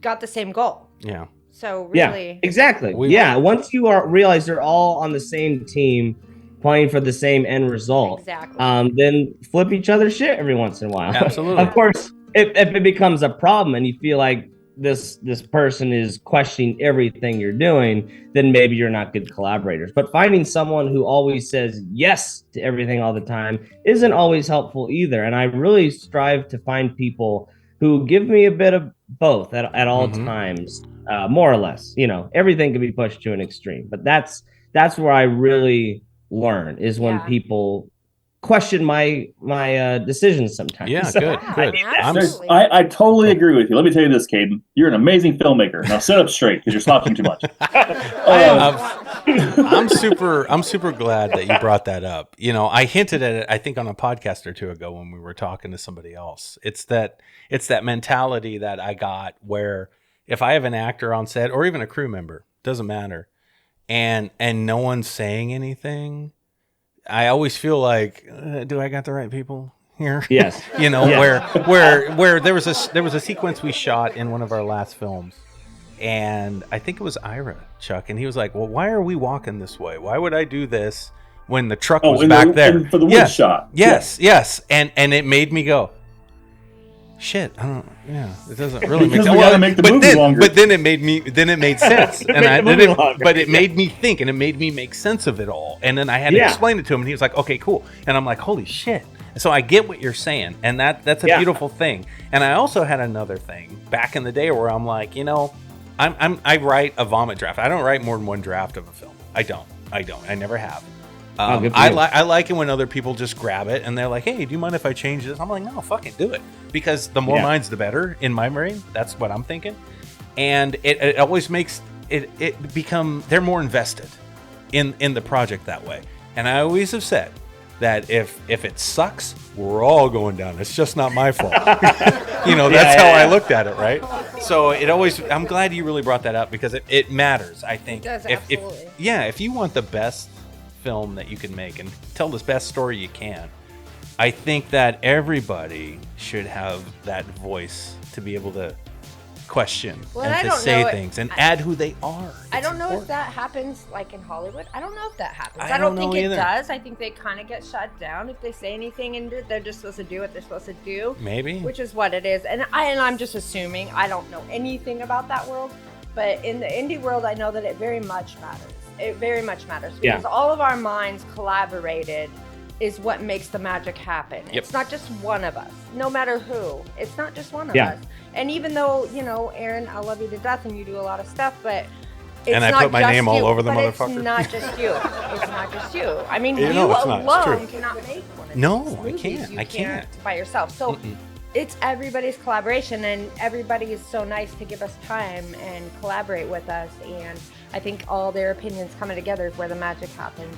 got the same goal. Yeah. So really. Yeah, exactly. Once you realize they're all on the same team, playing for the same end result, then flip each other's shit every once in a while. Absolutely. Of course, if it becomes a problem and you feel like this person is questioning everything you're doing, then maybe you're not good collaborators. But finding someone who always says yes to everything all the time isn't always helpful either. And I really strive to find people who give me a bit of both at all times, more or less. Everything can be pushed to an extreme, but that's where I really learn is when people question my decisions sometimes. Yeah, good. I totally agree with you. Let me tell you this, Caden. You're an amazing filmmaker. Now sit up straight because you're slouching too much. I'm super glad that you brought that up. I hinted at it, I think, on a podcast or two ago when we were talking to somebody else. It's that mentality that I got where if I have an actor on set or even a crew member, doesn't matter, and no one's saying anything, I always feel like, do I got the right people here? Yes. Where there was a sequence we shot in one of our last films, and I think it was Ira, Chuck, and he was like, well, why are we walking this way? Why would I do this when the truck was back there? For the wood shot. Yes. And it made me go, shit, it doesn't really make sense. We gotta make the movie longer. But then it made sense. But it made me think and it made me make sense of it all. And then I had to explain it to him and he was like, okay, cool. And I'm like, holy shit. So I get what you're saying. And that's a beautiful thing. And I also had another thing back in the day where I'm like, I write a vomit draft. I don't write more than one draft of a film. I don't. I never have. I like it when other people just grab it and they're like, hey, do you mind if I change this? I'm like, no, fucking do it. Because the more minds, the better in my brain. That's what I'm thinking. And it always makes it become, they're more invested in the project that way. And I always have said that if it sucks, we're all going down. It's just not my fault. That's how I looked at it, right? So I'm glad you really brought that up because it matters, I think. It does, absolutely. If you want the best film that you can make and tell the best story you can, I think that everybody should have that voice to be able to question and to say things and add who they are. I don't know if that happens like in Hollywood. I don't know if that happens. I don't think it does. I think they kind of get shut down if they say anything and they're just supposed to do what they're supposed to do. Maybe. Which is what it is. And I'm just assuming. I don't know anything about that world. But in the indie world, I know that it very much matters. It very much matters because all of our minds collaborated is what makes the magic happen. Yep. It's not just one of us, no matter who. It's not just one of us. And even though, Aaron, I love you to death and you do a lot of stuff, but it's and I not put my just name all over the but motherfucker. It's not just you. It's not just you. I mean, you alone cannot make one of these movies. I can't by yourself. So it's everybody's collaboration, and everybody is so nice to give us time and collaborate with us. And I think all their opinions coming together is where the magic happens.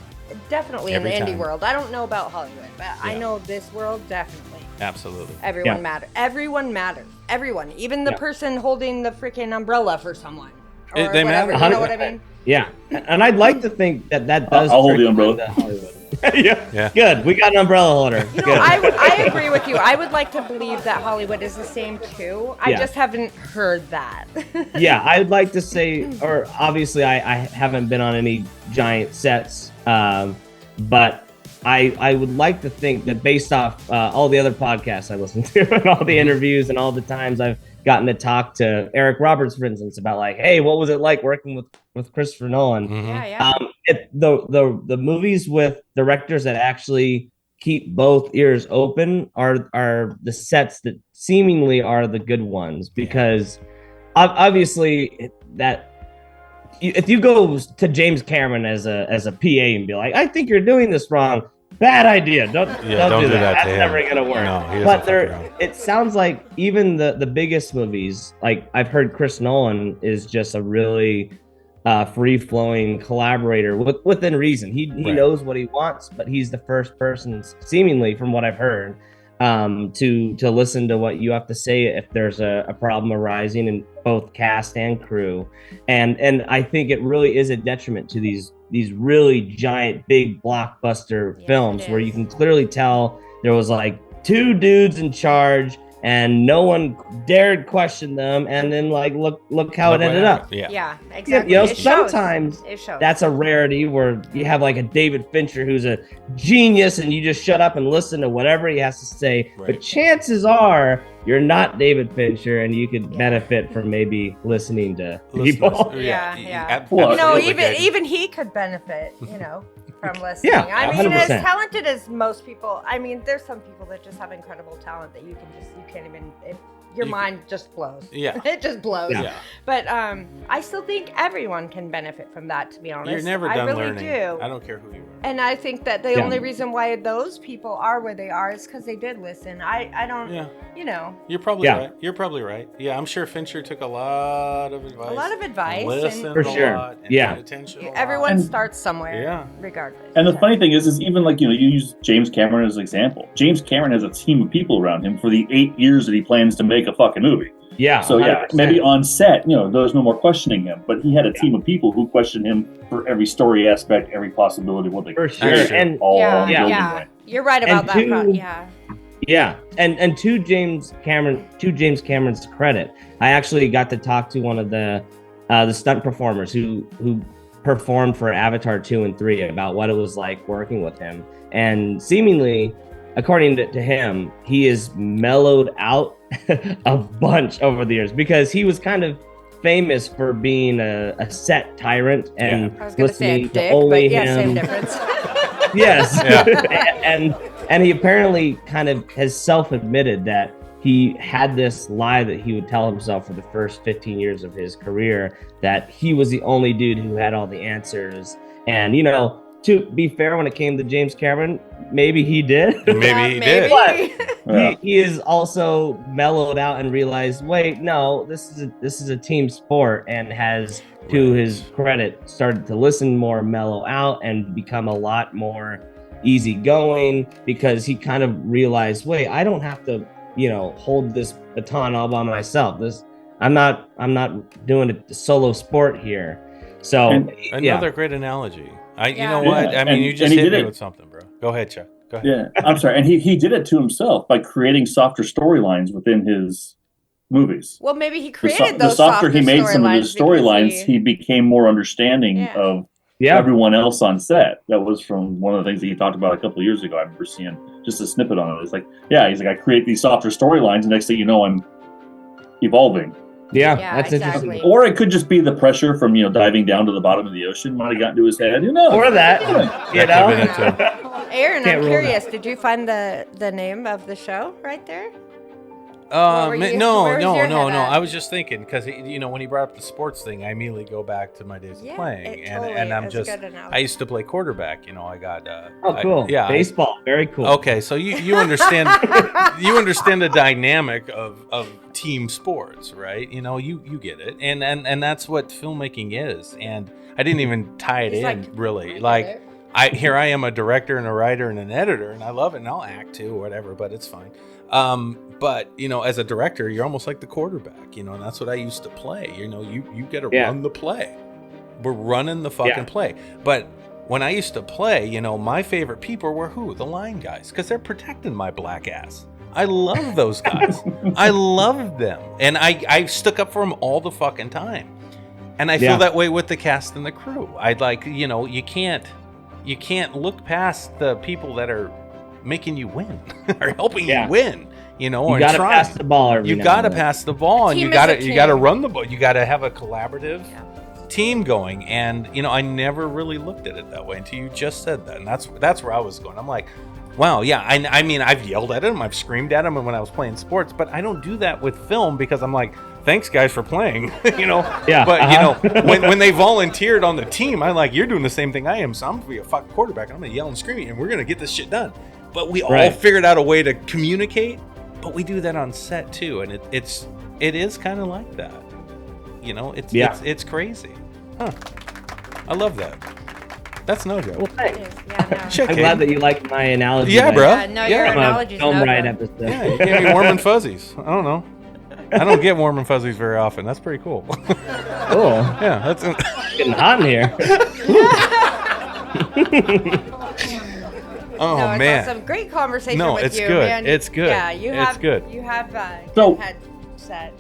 Definitely in the indie world. I don't know about Hollywood, but I know this world definitely. Absolutely. Everyone matters. Everyone matters. Everyone. Even the person holding the freaking umbrella for someone. Or they whatever. matter. You know what I mean? Yeah. And I'd like to think that does. I'll hold the umbrella. Yeah. Good. We got an umbrella holder. I agree with you. I would like to believe that Hollywood is the same too. I just haven't heard that. Yeah, I'd like to say, or obviously I haven't been on any giant sets, but I would like to think that based off all the other podcasts I listen to and all the interviews and all the times I've gotten to talk to Eric Roberts, for instance, about like, hey, what was it like working with Christopher Nolan? Yeah. The movies with directors that actually keep both ears open are the sets that seemingly are the good ones, because obviously that if you go to James Cameron as a PA and be like, I think you're doing this wrong, bad idea. Don't do that. That's never gonna work. No, but it sounds like even the biggest movies, like I've heard Chris Nolan is just a really free-flowing collaborator within reason. He knows what he wants, but he's the first person, seemingly, from what I've heard, to listen to what you have to say if there's a problem arising in both cast and crew. And I think it really is a detriment to these really giant, big blockbuster films where you can clearly tell there was like two dudes in charge and no one dared question them, and then like look how it ended up. Yeah, exactly. Sometimes that's a rarity where you have like a David Fincher who's a genius and you just shut up and listen to whatever he has to say. But chances are you're not David Fincher, and you could benefit from maybe listening to people. Well, even he could benefit, from listening. I mean, 100%. As talented as most people, I mean, there's some people that just have incredible talent that you can't even, your mind just blows. Yeah. It just blows. Yeah. But I still think everyone can benefit from that, to be honest. You're never done learning. Do. I don't care who you are. And I think that the only reason why those people are where they are is because they did listen. I don't, You're probably right. You're probably right. Yeah, I'm sure Fincher took a lot of advice. Listened for sure. Lot, and paid attention everyone starts somewhere, regardless. And the funny thing is even like, you use James Cameron as an example. James Cameron has a team of people around him for the 8 years that he plans to make a fucking movie. Yeah. So 100%. Maybe on set, there's no more questioning him, but he had a team of people who questioned him for every story aspect, every possibility of what they could and you're right about that. Yeah, and to James Cameron's credit, I actually got to talk to one of the stunt performers who performed for Avatar 2 and 3 about what it was like working with him, and seemingly, according to him, he is mellowed out a bunch over the years, because he was kind of famous for being a set tyrant and listening to only him. Same difference. Yes, and he apparently kind of has self-admitted that he had this lie that he would tell himself for the first 15 years of his career, that he was the only dude who had all the answers. And to be fair, when it came to James Cameron, maybe he did. Maybe he did. But he is also mellowed out and realized, wait, no, this is a team sport, and has, to his credit, started to listen more, mellow out, and become a lot more easygoing, because he kind of realized, wait, I don't have to, hold this baton all by myself. I'm not doing a solo sport here. So another great analogy. You know what? I mean, you just hit me with something, bro. Go ahead, Chuck. Go ahead. Yeah, I'm sorry. And he did it to himself by creating softer storylines within his movies. Well, maybe he created those the softer he made some of his storylines, he became more understanding of everyone else on set. That was from one of the things that he talked about a couple of years ago. I remember seeing just a snippet on it. It's like, he's like, I create these softer storylines, and next thing you know, I'm evolving. Yeah, that's interesting. Or it could just be the pressure from diving down to the bottom of the ocean might have gotten to his head. Who knows? Or that, Aaron, I'm curious. Did you find the name of the show right there? No. I was just thinking, because when he brought up the sports thing, I immediately go back to my days of playing, and I'm just, I used to play quarterback. I got cool. Baseball, very cool. Okay, so you understand you understand the dynamic of team sports, right? You get it, and that's what filmmaking is. And I didn't even tie it in really. Like I am a director and a writer and an editor, and I love it, and I'll act too, or whatever, but it's fine. But as a director, you're almost like the quarterback, and that's what I used to play. You got to run the play. We're running the fucking play. But when I used to play, my favorite people were who? The line guys, because they're protecting my black ass. I love those guys. I love them, and I stuck up for them all the fucking time. And I feel that way with the cast and the crew. I'd like, you can't look past the people that are making you win or helping you win. You know, you and gotta try. pass the ball. You gotta pass the ball, and you Team is a gotta team. run the ball. You gotta have a collaborative team going. And you know, I never really looked at it that way until you just said that, and that's where I was going. I'm like, wow, yeah. I mean, I've yelled at him, I've screamed at him, when I was playing sports, but I don't do that with film because I'm like, thanks guys for playing, you know. Yeah. But you know, when they volunteered on the team, I'm like, you're doing the same thing I am, so I'm gonna be a fucking quarterback. And I'm gonna yell and scream, and we're gonna get this shit done. But we all figured out a way to communicate. But we do that on set too, and it is kind of like that. You know, it's crazy. Huh. I love that. That's no joke. Well, thanks. Yeah, no. I'm glad that you like my analogy. Yeah, bro. Yeah, no, your Yeah. analogy's Film no right good. episode. Yeah, you gave me warm and fuzzies. I don't know. I don't get warm and fuzzies very often. That's pretty cool. Cool. Yeah, that's It's getting hot in here. oh No, it's man. awesome. Great conversation No, with it's you, good. man. It's good. Yeah, you It's have good. You have So- had set.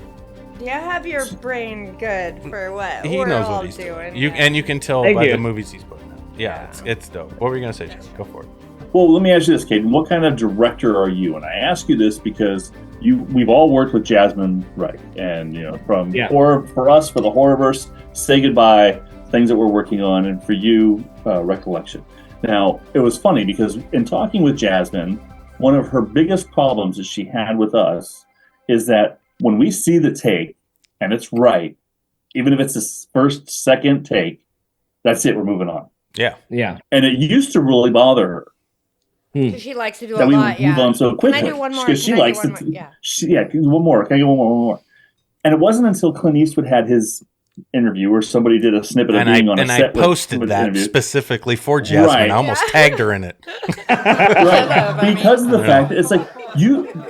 You have your brain good for what He we're knows all what he's doing. doing. And you can tell Thank by you. the movies he's putting out. Yeah, it's dope. What were you gonna say, Jess? Go for it. Well, let me ask you this, Caden. What kind of director are you? And I ask you this because we've all worked with Jasmine Wright, and you know, from horror for us, for the Horrorverse, Say Goodbye, things that we're working on, and for you, Recollection. Now, it was funny because in talking with Jasmine, one of her biggest problems that she had with us is that when we see the take and it's right, even if it's the first, second take, that's it. We're moving on. Yeah. Yeah. And it used to really bother her. 'Cause she likes to do That a we lot. move Yeah. on so quickly. Can I do one more? Because she Can I do likes one to. more? Yeah. One more. Can I get one more? And it wasn't until Clint Eastwood had his interview where somebody did a snippet of being on a set. I posted with that interview. specifically for Jasmine. Right. I almost tagged her in it. Right. Because of the fact that it's like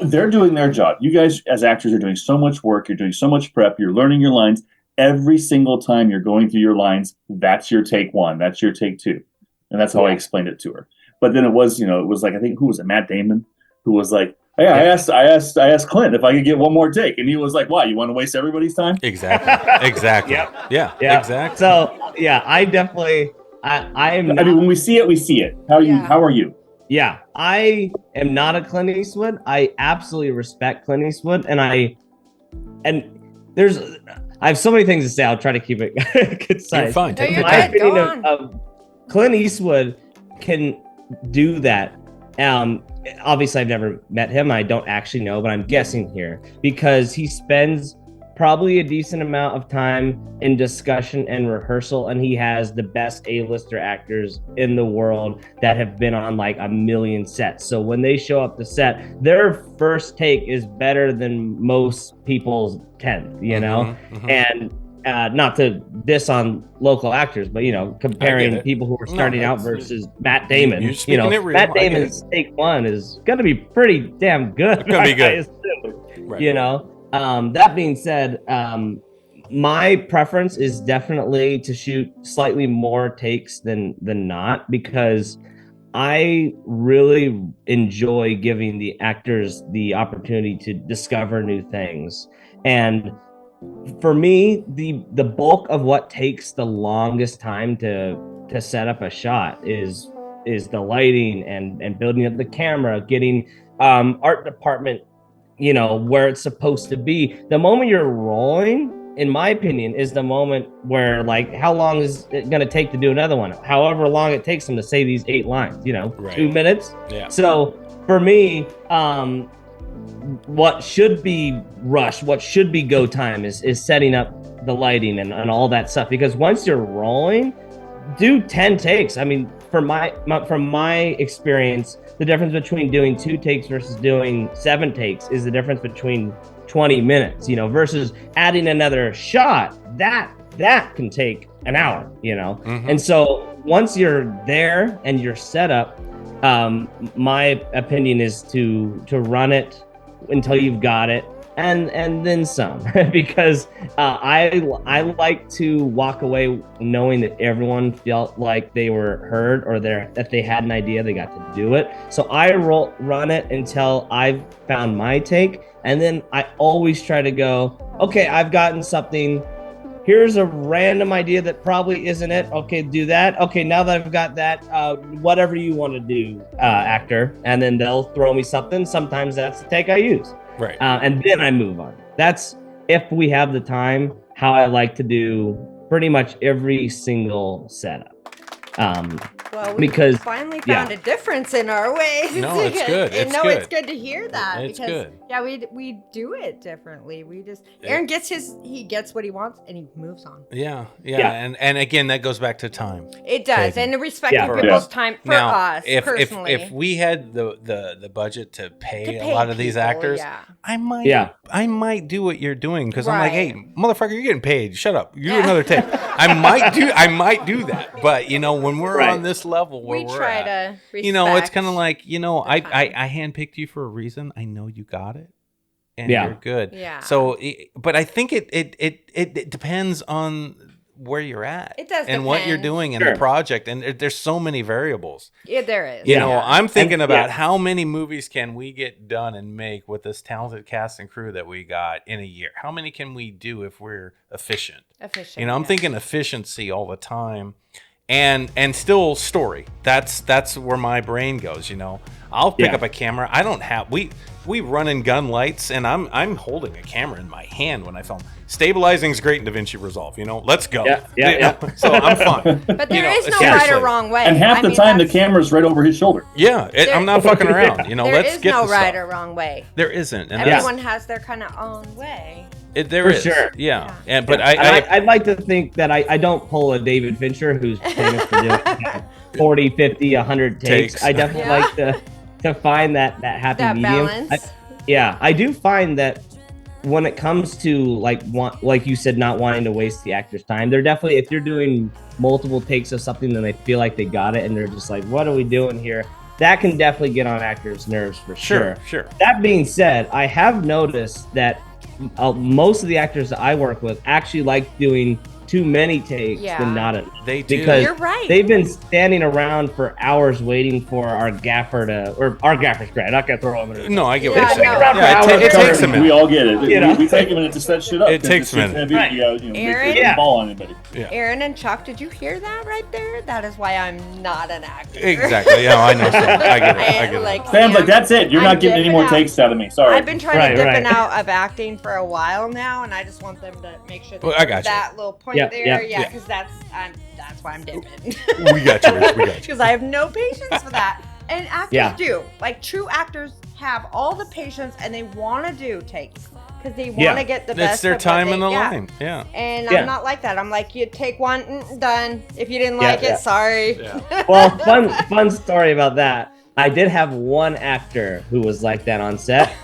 they're doing their job. You guys as actors are doing so much work, you're doing so much prep, you're learning your lines. Every single time you're going through your lines, that's your take one, that's your take two. And that's how I explained it to her. But then it was like, I think, who was it? Matt Damon, who was like, hey, I asked Clint if I could get one more take. And he was like, why, you want to waste everybody's time? Exactly. Yeah, exactly. So yeah, I definitely I am not, I mean, when we see it, we see it. How are you? Yeah, I am not a Clint Eastwood. I absolutely respect Clint Eastwood, and I have so many things to say. I'll try to keep it concise. You're fine. Take your My time. opinion of Clint Eastwood can do that. Obviously, I've never met him. I don't actually know, but I'm guessing here because he spends probably a decent amount of time in discussion and rehearsal, and he has the best A-lister actors in the world that have been on like a million sets. So when they show up to set, their first take is better than most people's 10th, you know? And not to diss on local actors, but comparing people who are starting out versus Matt Damon. Matt Damon's take one is gonna be pretty damn good. It's gonna be good. Right. That being said, my preference is definitely to shoot slightly more takes than not, because I really enjoy giving the actors the opportunity to discover new things. And for me, the bulk of what takes the longest time to set up a shot is the lighting and building up the camera, getting art department where it's supposed to be. The moment you're rolling, in my opinion, is the moment where, like, how long is it going to take to do another one? However long it takes them to say these 8 lines, 2 minutes. Yeah. So for me, what should be rush, what should be go time is setting up the lighting and all that stuff. Because once you're rolling, do 10 takes. I mean, from my experience, the difference between doing 2 takes versus doing 7 takes is the difference between 20 minutes, versus adding another shot. That can take an hour, And so once you're there and you're set up, my opinion is to run it until you've got it, and then some, because I like to walk away knowing that everyone felt like they were heard, or that they had an idea, they got to do it. So I run it until I've found my take, and then I always try to go, okay, I've gotten something. Here's a random idea that probably isn't it. Okay, do that. Okay, now that I've got that, whatever you want to do, actor. And then they'll throw me something. Sometimes that's the take I use. Right. And then I move on. That's if we have the time. How I like to do pretty much every single setup. Well, we because finally found a difference in our ways. No, it's good. It's good. It's good to hear that. It's because, good. Yeah, we do it differently. Aaron gets he gets what he wants and he moves on. Yeah. And again, that goes back to time. It does, Caden. and respecting people's time for now, us personally. If we had the budget to pay a lot of these people, actors, I might do what you're doing because I'm like, hey, motherfucker, you're getting paid. Shut up. You do another take. I might do that. But when we're on this level where we're try at, to respect it's kind of like, I handpicked you for a reason. I know you got it. And you're good. Yeah. So, but I think it depends on where you're at. It does and what you're doing in the project, and there's so many variables. Yeah, there is. I'm thinking about how many movies can we get done and make with this talented cast and crew that we got in a year. How many can we do if we're efficient? I'm thinking efficiency all the time. And still story. That's where my brain goes. I'll pick up a camera. I don't have we run and gun lights, and I'm holding a camera in my hand when I film. Stabilizing is great in DaVinci Resolve. Let's go. Yeah. So I'm fine. But there is no right or wrong way. And half the time the camera's right over his shoulder. Yeah, I'm not fucking around. Let's get no the right stuff. or wrong way. There isn't. And everyone has their kind of own way. There For is. sure. Yeah. And but I'd like to think that I don't pull a David Fincher who's famous for doing 40, 50, 100 takes. I definitely like to find that happy medium. Balance. I do find that when it comes to like you said, not wanting to waste the actor's time, they're definitely, if you're doing multiple takes of something and they feel like they got it and they're just like, what are we doing here? That can definitely get on actors' nerves for sure. Sure. That being said, I have noticed that most of the actors that I work with actually like doing too many takes than not enough. They do. Because you're right. They've been standing around for hours waiting for our gaffer or our gaffer's great. I'm not gonna throw him in. No, I get what what you're you're saying. saying. It takes a minute. We all get it. We take a minute to set shit up. It takes a minute. Aaron? Ball on anybody. Aaron and Chuck, did you hear that right there? That is why I'm not an actor. Exactly. Yeah, I know. I get it. Sam's like, that's it. You're not getting any more takes out of me. Sorry. I've been trying to dip out of acting for a while now, and I just want them to make sure that little point there. Yeah, because that's why I'm dipping. We got you. Because I have no patience for that. And actors do. Like, true actors have all the patience, and they want to do takes. Because they want to get the best. It's their time in the line. Yeah. And I'm not like that. I'm like, you take one, done. If you didn't like it, sorry. Yeah. Well, fun story about that. I did have one actor who was like that on set.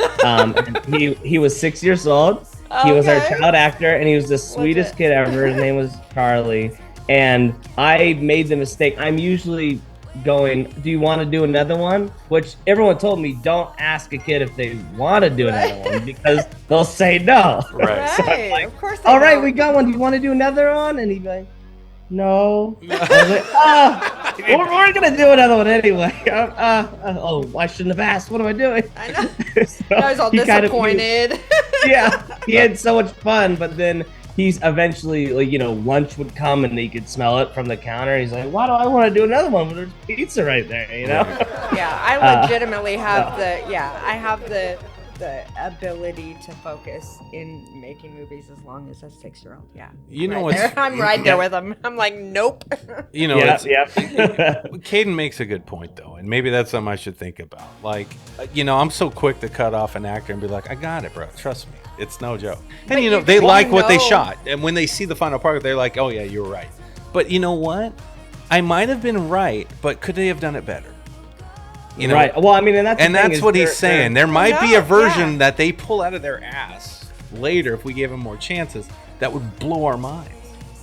He was 6 years old. He was our child actor, and he was the sweetest kid ever. His name was Charlie. And I made the mistake. I'm usually going, do you want to do another one? Which everyone told me, don't ask a kid if they want to do another one because they'll say no. Right. So I'm like, of course. All right, we got one. Do you want to do another one? And he'd be like, no. I was like, we're gonna do another one anyway. I shouldn't have asked. What am I doing? I know. So I was all disappointed. He had so much fun, but then he's eventually lunch would come and he could smell it from the counter. He's like, why do I want to do another one when there's pizza right there? Yeah, I legitimately have I have the ability to focus in making movies as long as a 6-year-old. Yeah. I'm right there with him. I'm like, nope. Caden makes a good point though, and maybe that's something I should think about. Like, I'm so quick to cut off an actor and be like, I got it, bro. Trust me. It's no joke. And they like what they shot. And when they see the final product, they're like, oh yeah, you're right. But you know what? I might have been right, but could they have done it better? Right. Well, I mean, and that's what he's saying. There might be a version that they pull out of their ass later if we gave them more chances that would blow our minds.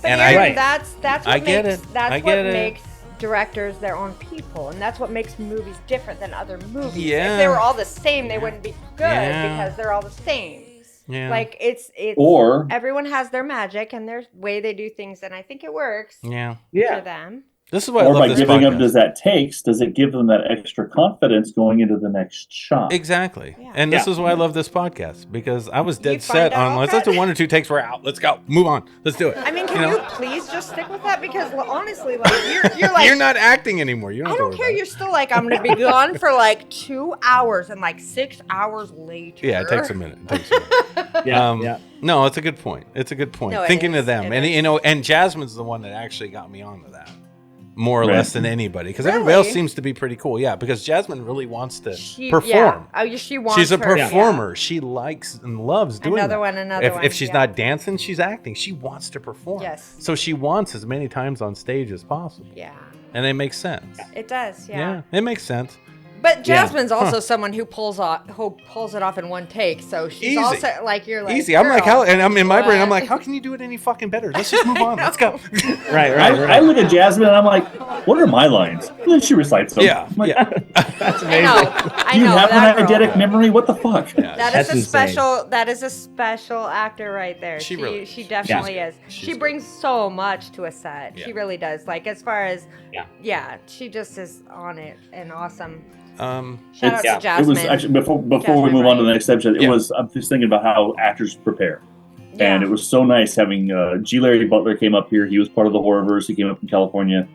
But And that's what makes directors their own people, and that's what makes movies different than other movies. Yeah. If they were all the same, they wouldn't be good because they're all the same. Yeah. Like it's or everyone has their magic and their way they do things, and I think it works. Yeah. For them. This is why I or love by this giving podcast. them does it give them that extra confidence going into the next shot? Exactly. Yeah. And this is why I love this podcast, because I was dead You set find out, on, let's okay. do 1 or 2 takes, we're out. Let's go. Move on. Let's do it. I mean, can know? you please just stick with that? Because honestly, like you're like You're not acting anymore. You don't I have to don't worry care. about You're still like I'm gonna be gone for like 2 hours, and like 6 hours later. Yeah, it takes a minute. It takes a minute. Yeah. No, it's a good point. It's a good point. No, it Thinking is. of them, It and is. and Jasmine's the one that actually got me onto that, more or Right. less than anybody, because everybody else Really? seems to be pretty cool. Yeah, because Jasmine really wants to She, perform. Yeah. Oh, she wants. She's a her- yeah. performer. She likes and loves doing Another that. one, another if, one, If she's yeah. not dancing, she's acting. She wants to perform. Yes. So she wants as many times on stage as possible. Yeah, And it makes sense. it does. Yeah. It makes sense. But Jasmine's Huh. also someone who pulls it off in one take. So she's Easy. also like you're like Easy. I'm like, girl, how? And I'm in my brain. I'm what? like, how can you do it any fucking better? Let's just move on. Let's go. Right. I look at Jasmine and I'm like, what are my lines? And then she recites them. Yeah. I'm like, Yeah. That's I amazing. know. I Do you know have that an girl. eidetic memory? What the fuck? Yeah. That That's is a insane. special. That is a special actor right there. She really She is. definitely is. She's She good. brings so much to a set. Yeah. She really does. Like as far as Yeah. she just is on it and awesome. Um, Shout out It's- to Jasmine. It was actually before we Jasmine move on to the Wright. next episode. Yeah. I'm just thinking about how actors prepare, Yeah. and it was so nice having G. Larry Butler came up here. He was part of the Horrorverse. He came up from California,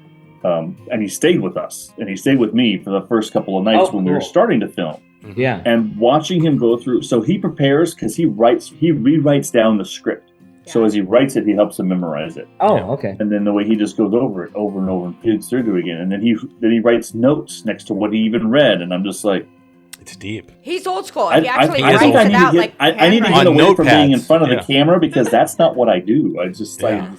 and he stayed with us, and he stayed with me for the first couple of nights Oh, when we were cool. starting to film. Yeah. And watching him go through, so he prepares because he rewrites down the script. So Yeah. as he writes it, he helps him memorize it. Oh, Yeah. okay. And then the way he just goes over it over and over and feeds through it again. And then he writes notes next to what he even read. And I'm just like, it's deep. He's old school. He actually I writes think I it need out to like I need to get On away from being in notepads, front of yeah. the camera because that's not what I do. I just like, Yeah.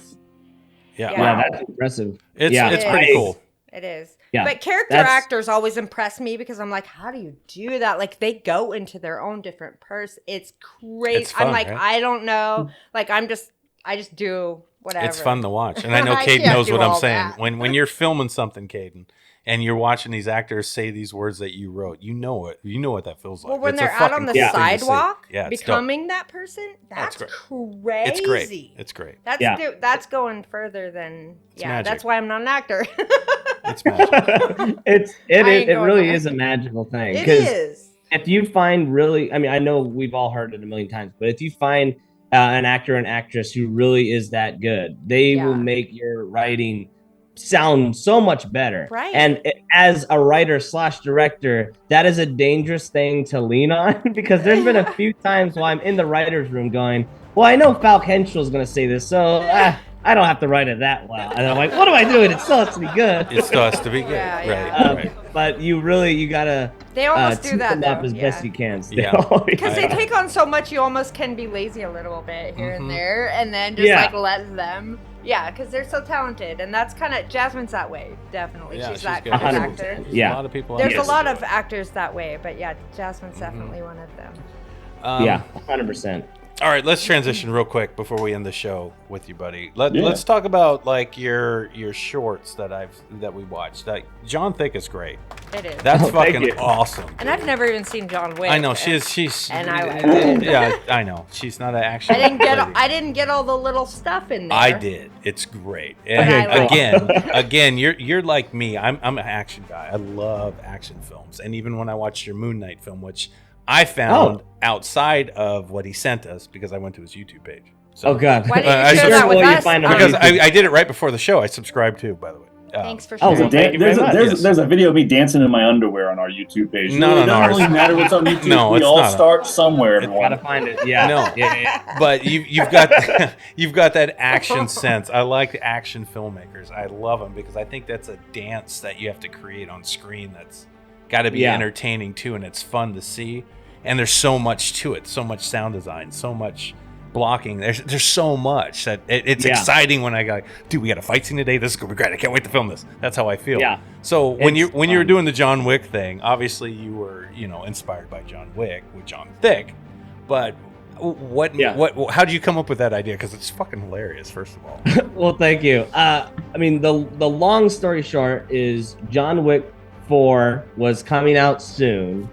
Yeah. Yeah. Yeah, that's impressive. It's Yeah. it's pretty cool. It is. Yeah, But character that's- actors always impress me because I'm like, how do you do that? Like they go into their own different person. It's crazy. It's fun, I'm like, right? I don't know. Like I just do whatever. It's fun to watch, and I know I Caden can't knows do what I'm all saying. that. When you're filming something, Caden, and you're watching these actors say these words that you wrote, you know it. You know what that feels like. Well, when It's a they're out on fucking the cool thing to see. sidewalk, Yeah, it's dope. becoming that person, it's that's great. crazy. It's great. It's great. That's going further than magic. That's why I'm not an actor. It's magic. it I ain't going really there. is a magical thing. It 'Cause is. if you find really, I mean, I know we've all heard it a million times, but if you find an actor and actress who really is that good, they Yeah. will make your writing sound so much better. Right. And as a writer / director, that is a dangerous thing to lean on because there's been a few times while I'm in the writer's room going, well, I know Falk Henschel is going to say this, so I don't have to write it that well. And I'm like, what am I doing? It still has to be good. It still has to be good. Yeah, yeah. Right. But you gotta They almost do tee that them up though, as yeah. best you can. Still. Yeah. Because they I- take on so much, you almost can be lazy a little bit here Mhm. and there, and then just Yeah. like let them. Yeah, because they're so talented, and that's kind of Jasmine's that way. Definitely, Yeah, she's that good. kind of 100%. actor. There's Yeah. a lot of people. There's out a there. lot of actors that way, but yeah, Jasmine's definitely one of them. Yeah, 100%. All right, let's transition real quick before we end the show with you, buddy. Yeah. Let's talk about like your shorts that we watched. Like John Thick is great. It is. That's Oh, thank fucking you. awesome. And I've never even seen John Wick. I know she's And I like it. Yeah, I know she's not an action. I didn't get all the little stuff in there. I did. It's great. But And I like again, you're like me. I'm an action guy. I love action films. And even when I watched your Moon Knight film, which I found outside of what he sent us because I went to his YouTube page. So, Oh God. Why I didn't you share just- that with Well, you us? find them on because YouTube. I did it right before the show. I subscribed too, by the way. Thanks for Oh, sharing. well, thank you very much. Yes. There's a video of me dancing in my underwear on our YouTube page. Not It on doesn't ours. really matter what's on YouTube. No, we it's all not. start somewhere, everyone. Gotta find it. Yeah. No. Yeah. But you've got you've got that action sense. I like action filmmakers. I love them because I think that's a dance that you have to create on screen. That's got to be Yeah. entertaining too, and it's fun to see. And there's so much to it, so much sound design, so much blocking. There's so much that it's Yeah. exciting when I go, dude, we got a fight scene today. This is gonna be great. I can't wait to film this. That's how I feel. Yeah. So when It's you were fun. doing the John Wick thing, obviously you were inspired by John Wick with John Thick, but what how do you come up with that idea? Because it's fucking hilarious. First of all, Well, thank you. I mean, the long story short is John Wick 4 was coming out soon,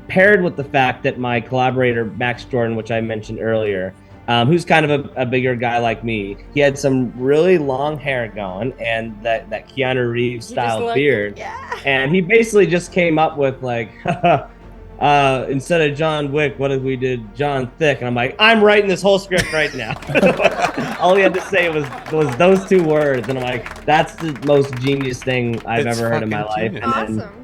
paired with the fact that my collaborator Max Jordan, which I mentioned earlier, who's kind of a bigger guy like me. He had some really long hair going and that Keanu Reeves style beard. Yeah. And he basically just came up with like, instead of John Wick, what if we did John Thick? And I'm like, I'm writing this whole script right now. All he had to say was those 2 words. And I'm like, that's the most genius thing I've ever heard in my life. Genius. Awesome.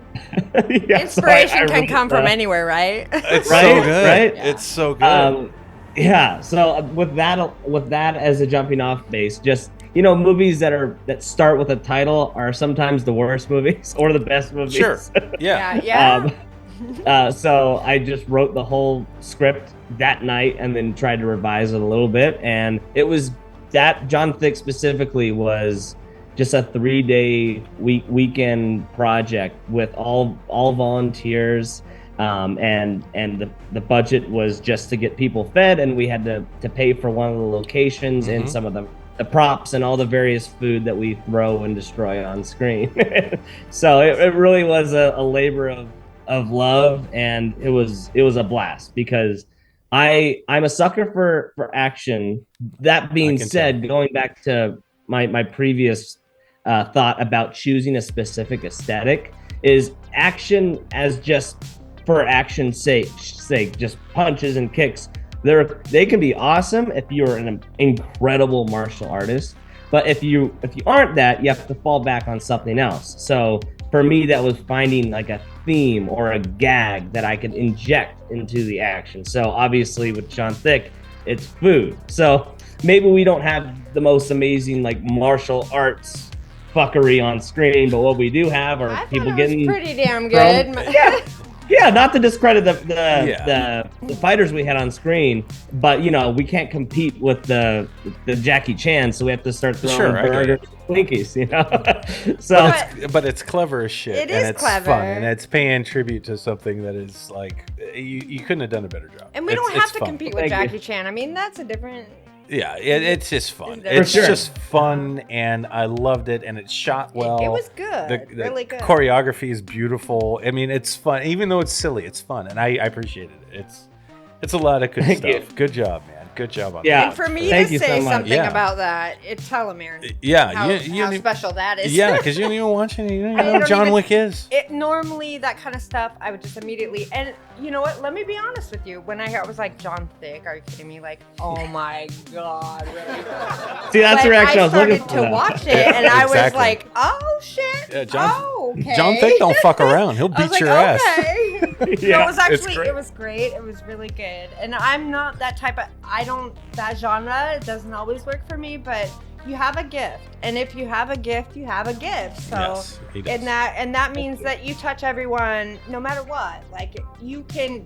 Yeah, Inspiration can come from anywhere, right? It's Right? so good. Right? It's so good. Yeah. So with that as a jumping off base, just movies that start with a title are sometimes the worst movies or the best movies. Sure. Yeah. Yeah. So I just wrote the whole script that night and then tried to revise it a little bit, and it was that John Thick specifically was just a 3-day weekend project with all volunteers, and the budget was just to get people fed, and we had to pay for one of the locations and some of the props and all the various food that we throw and destroy on screen. So it really was a labor of love, and it was a blast because I'm a sucker for action. That being said, going back to my previous thought about choosing a specific aesthetic, is action as just for action's sake, just punches and kicks. They can be awesome if you're an incredible martial artist, but if you aren't that, you have to fall back on something else. So for me, that was finding like a theme or a gag that I could inject into the action. So obviously with John Thick, it's food. So maybe we don't have the most amazing like martial arts fuckery on screen, but what we do have are people getting pretty damn good. Yeah, not to discredit the fighters we had on screen, but we can't compete with the Jackie Chan, so we have to start throwing burgers and Twinkies, So, but it's clever as shit. It and is it's clever, fun, and it's paying tribute to something that is like you couldn't have done a better job. And we don't have to fun. compete with Jackie Chan. I mean, that's a different. Yeah, it's just fun. It's just fun, and I loved it, and it's shot well. It was good, really good. Choreography is beautiful. I mean, it's fun, even though it's silly. It's fun, and I appreciated it. It's a lot of good stuff. You. Good job, man. Good job on that. And for me to say something about that, tell him, Aaron. Yeah, how special that is. Yeah, because you don't even watch it. You don't even know who John Wick is. Normally, that kind of stuff, I would just immediately. And you know what? Let me be honest with you. When I was like, John Thick, are you kidding me? Like, oh my God, really? See, that's the reaction I was looking for. I started to watch it, and I was like, oh shit. Yeah, okay. John Thick don't fuck around. He'll beat your ass. No, it was actually, it was great. It was really good. And I'm not that type of, that genre, it doesn't always work for me, but you have a gift. And if you have a gift, you have a gift. So, yes, he does. and that means that you touch everyone no matter what. Like you can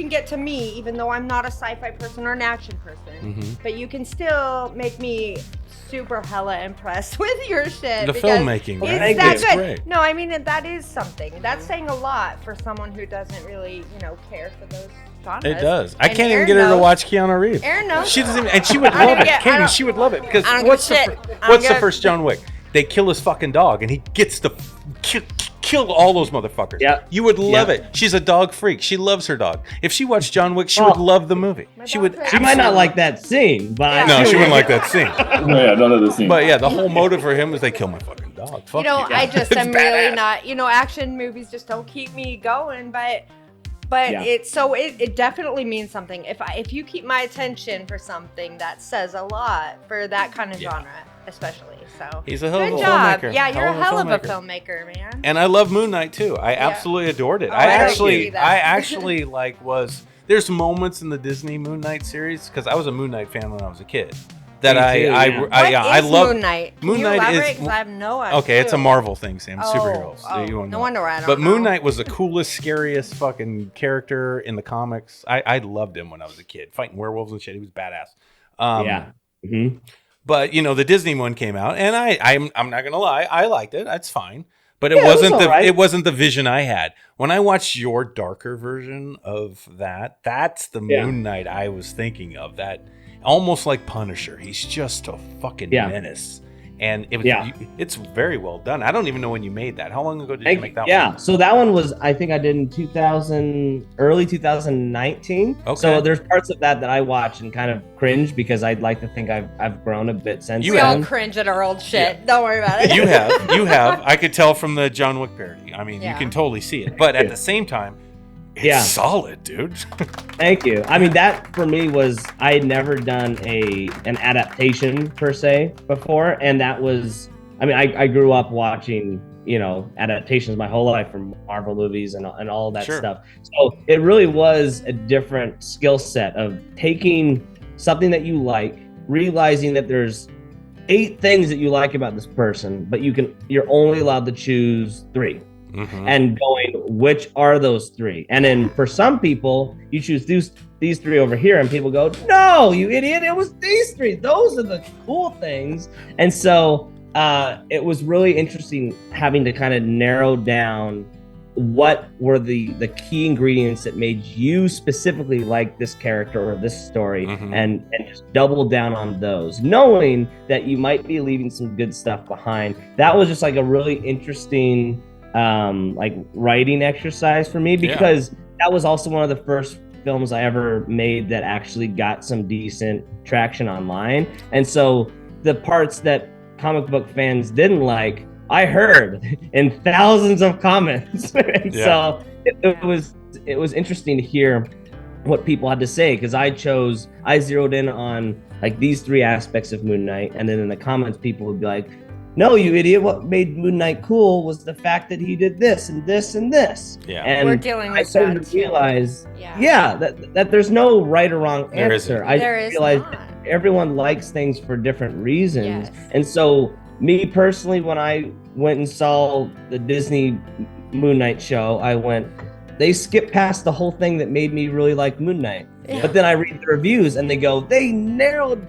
get to me even though I'm not a sci-fi person or an action person, but you can still make me super hella impressed with your shit. The filmmaking, it's that good. Great. No, I mean that is something. That's saying a lot for someone who doesn't really, care for those genres. It does. I can't even get her to watch Keanu Reeves. Aaron knows. She doesn't even, and she would love it. Kaden, she would love it because what's the first John Wick? They kill his fucking dog, and he gets to kill all those motherfuckers. Yeah, you would love it. She's a dog freak. She loves her dog. If she watched John Wick, she would love the movie. She would. She might not like that scene, but no, she wouldn't like that scene. Yeah, none of the scene. But yeah, the whole motive for him was they kill my fucking dog. Fuck I just am really not. Action movies just don't keep me going, but. It definitely means something. If you keep my attention for something, that says a lot for that kind of genre, especially. So he's a hell of a filmmaker. filmmaker. Yeah, you're a hell of a filmmaker, man. And I love Moon Knight too. I absolutely adored it. I actually was. There's moments in the Disney Moon Knight series because I was a Moon Knight fan when I was a kid. That I love Moon Knight. Moon Knight is. Because I have no idea. Okay, it's a Marvel thing, Sam. Superheroes. No wonder I don't know. But Moon Knight was the coolest, scariest fucking character in the comics. I loved him when I was a kid, fighting werewolves and shit. He was badass. But the Disney one came out, and I'm not gonna lie, I liked it. That's fine. But it wasn't the vision I had. When I watched your darker version of that, that's the Moon Knight I was thinking of. That almost like Punisher. He's just a fucking menace. and it's very well done. I don't even know when you made that. How long ago did you make that one? Yeah, so that one was, I think I did in early 2019. Okay. So there's parts of that I watch and kind of cringe because I'd like to think I've grown a bit since we all cringe at our old shit. Yeah. Don't worry about it. You have. I could tell from the John Wick parody. I mean, you can totally see it. But at the same time, it's solid, dude. Thank you. I mean, that for me was, I had never done an adaptation per se before, and that was, I mean, I grew up watching, adaptations my whole life from Marvel movies and all that stuff. So it really was a different skill set of taking something that you like, realizing that there's 8 things that you like about this person, but you're only allowed to choose 3. Mm-hmm. And going, which are those 3? And then for some people, you choose these 3 over here, and people go, no, you idiot, it was these 3. Those are the cool things. And so it was really interesting having to kind of narrow down what were the key ingredients that made you specifically like this character or this story, and just double down on those, knowing that you might be leaving some good stuff behind. That was just like a really interesting like writing exercise for me, because that was also one of the first films I ever made that actually got some decent traction online. And so the parts that comic book fans didn't like, I heard in thousands of comments. And so it was interesting to hear what people had to say, because I zeroed in on like these 3 aspects of Moon Knight, and then in the comments people would be like, no, you idiot, what made Moon Knight cool was the fact that he did this and this and this. Yeah. And we're dealing with I started to realize, that there's no right or wrong answer. I realized that everyone likes things for different reasons. Yes. And so me personally, when I went and saw the Disney Moon Knight show, they skipped past the whole thing that made me really like Moon Knight. Yeah. But then I read the reviews and they go, they nailed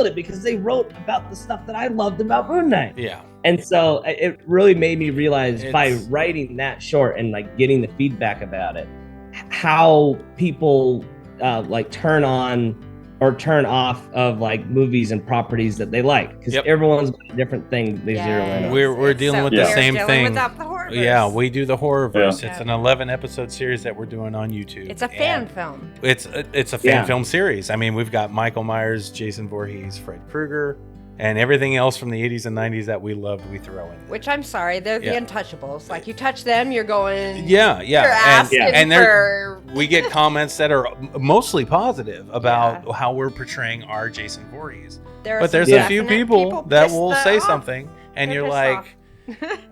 it because they wrote about the stuff that I loved about Moon Knight. Yeah. And so it really made me realize by writing that short and like getting the feedback about it, how people like turn on or turn off of like movies and properties that they like, because everyone's got a different thing they zero in on. We're dealing with the same thing. Yeah, we do the Horrorverse. It's an 11 episode series that we're doing on YouTube. It's a fan film. It's a fan film series. I mean, we've got Michael Myers, Jason Voorhees, Fred Krueger, and everything else from the 80s and 90s that we loved, we throw in. Which I'm sorry, they're the untouchables. Like, you touch them, you're going. Yeah. You're asking for. We get comments that are mostly positive about how we're portraying our Jason Voorhees. But there's a few people that will say something, and you're like,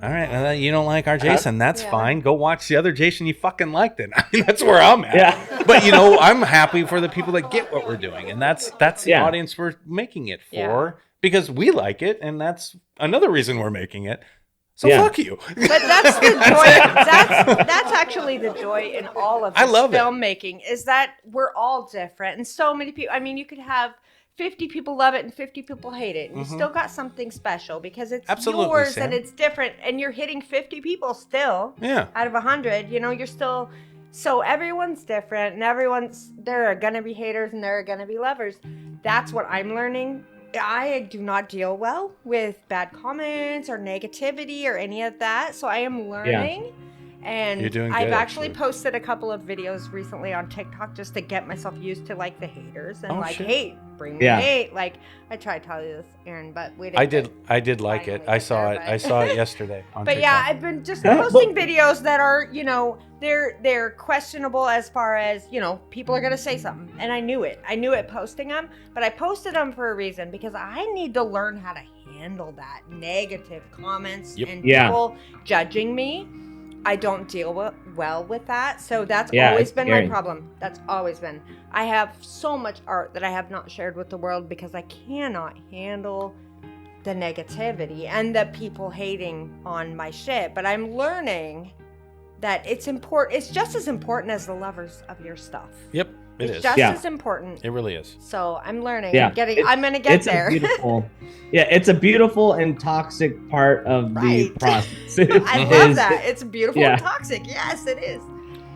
all right, you don't like our Jason. That's fine. Go watch the other Jason you fucking liked it. I mean, that's where I'm at. Yeah. But, I'm happy for the people that get what we're doing. And that's the audience we're making it for. Yeah. Because we like it, and that's another reason we're making it. So fuck you. But that's the joy. That's actually the joy in all of this filmmaking, is that we're all different. And so many people, I mean, you could have 50 people love it and 50 people hate it. And you still got something special because it's yours, Sam. And it's different. And you're hitting 50 people still out of 100. You're still... So everyone's different, and there are going to be haters and there are going to be lovers. That's what I'm learning. I do not deal well with bad comments or negativity or any of that. So I am learning. And you're doing good, I've actually posted a couple of videos recently on TikTok just to get myself used to like the haters and hate. Bring me hate. Like, I tried to tell you this, Aaron, but we didn't. I did like it. I saw it. I saw it yesterday on TikTok. Yeah, I've been just posting videos that are, they're questionable as far as, people are going to say something. And I knew it posting them, but I posted them for a reason, because I need to learn how to handle that negative comments and people judging me. I don't deal well with that. So that's always been my problem. That's always been. I have so much art that I have not shared with the world because I cannot handle the negativity and the people hating on my shit. But I'm learning that it's important. It's just as important as the lovers of your stuff. Yep. It's just as important. It really is. So I'm learning. I'm going to get there. It's a beautiful and toxic part of the process. I love that. It's beautiful and toxic. Yes, it is.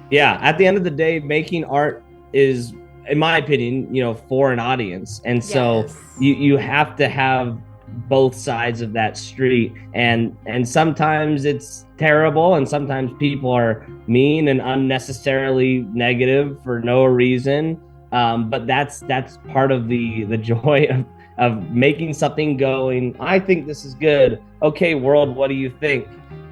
Yeah. At the end of the day, making art is, in my opinion, for an audience. And so you have to have both sides of that street, and sometimes it's terrible, and sometimes people are mean and unnecessarily negative for no reason. But that's part of the joy of making something going, I think this is good. Okay, world, what do you think?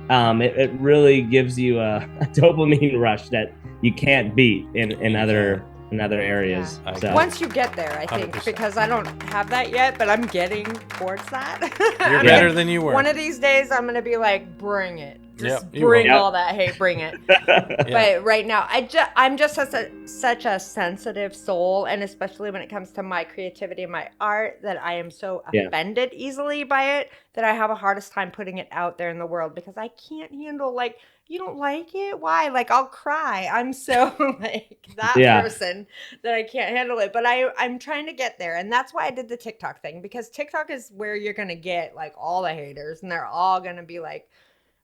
It really gives you a dopamine rush that you can't beat in other areas. Yeah. So. Once you get there, I think, 100%. because I don't have that yet, but I'm getting towards that. You're better than you were. One of these days, I'm gonna be like, bring it. Just Yep, you bring will. all that hate, bring it. But right now, I'm just such a sensitive soul, and especially when it comes to my creativity and my art, that I am so offended easily by it that I have a hardest time putting it out there in the world, because I can't handle, like, you don't like it? Why? Like, I'll cry. I'm so like that person that I can't handle it. But I'm trying to get there. And that's why I did the TikTok thing, because TikTok is where you're going to get like all the haters, and they're all going to be like,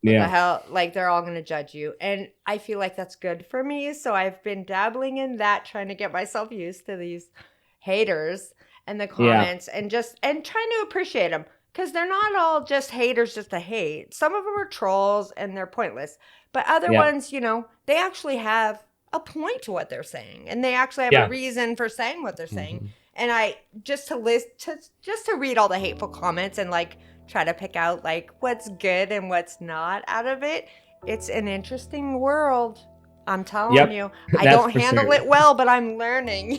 what the hell? Like, they're all going to judge you. And I feel like that's good for me. So I've been dabbling in that, trying to get myself used to these haters and the comments, and trying to appreciate them. Because they're not all just haters just to hate. Some of them are trolls and they're pointless. But other ones, you know, they actually have a point to what they're saying. And they actually have a reason for saying what they're saying. And I just to read all the hateful comments and like try to pick out like what's good and what's not out of it. It's an interesting world. I'm telling you. I don't handle it well, but I'm learning.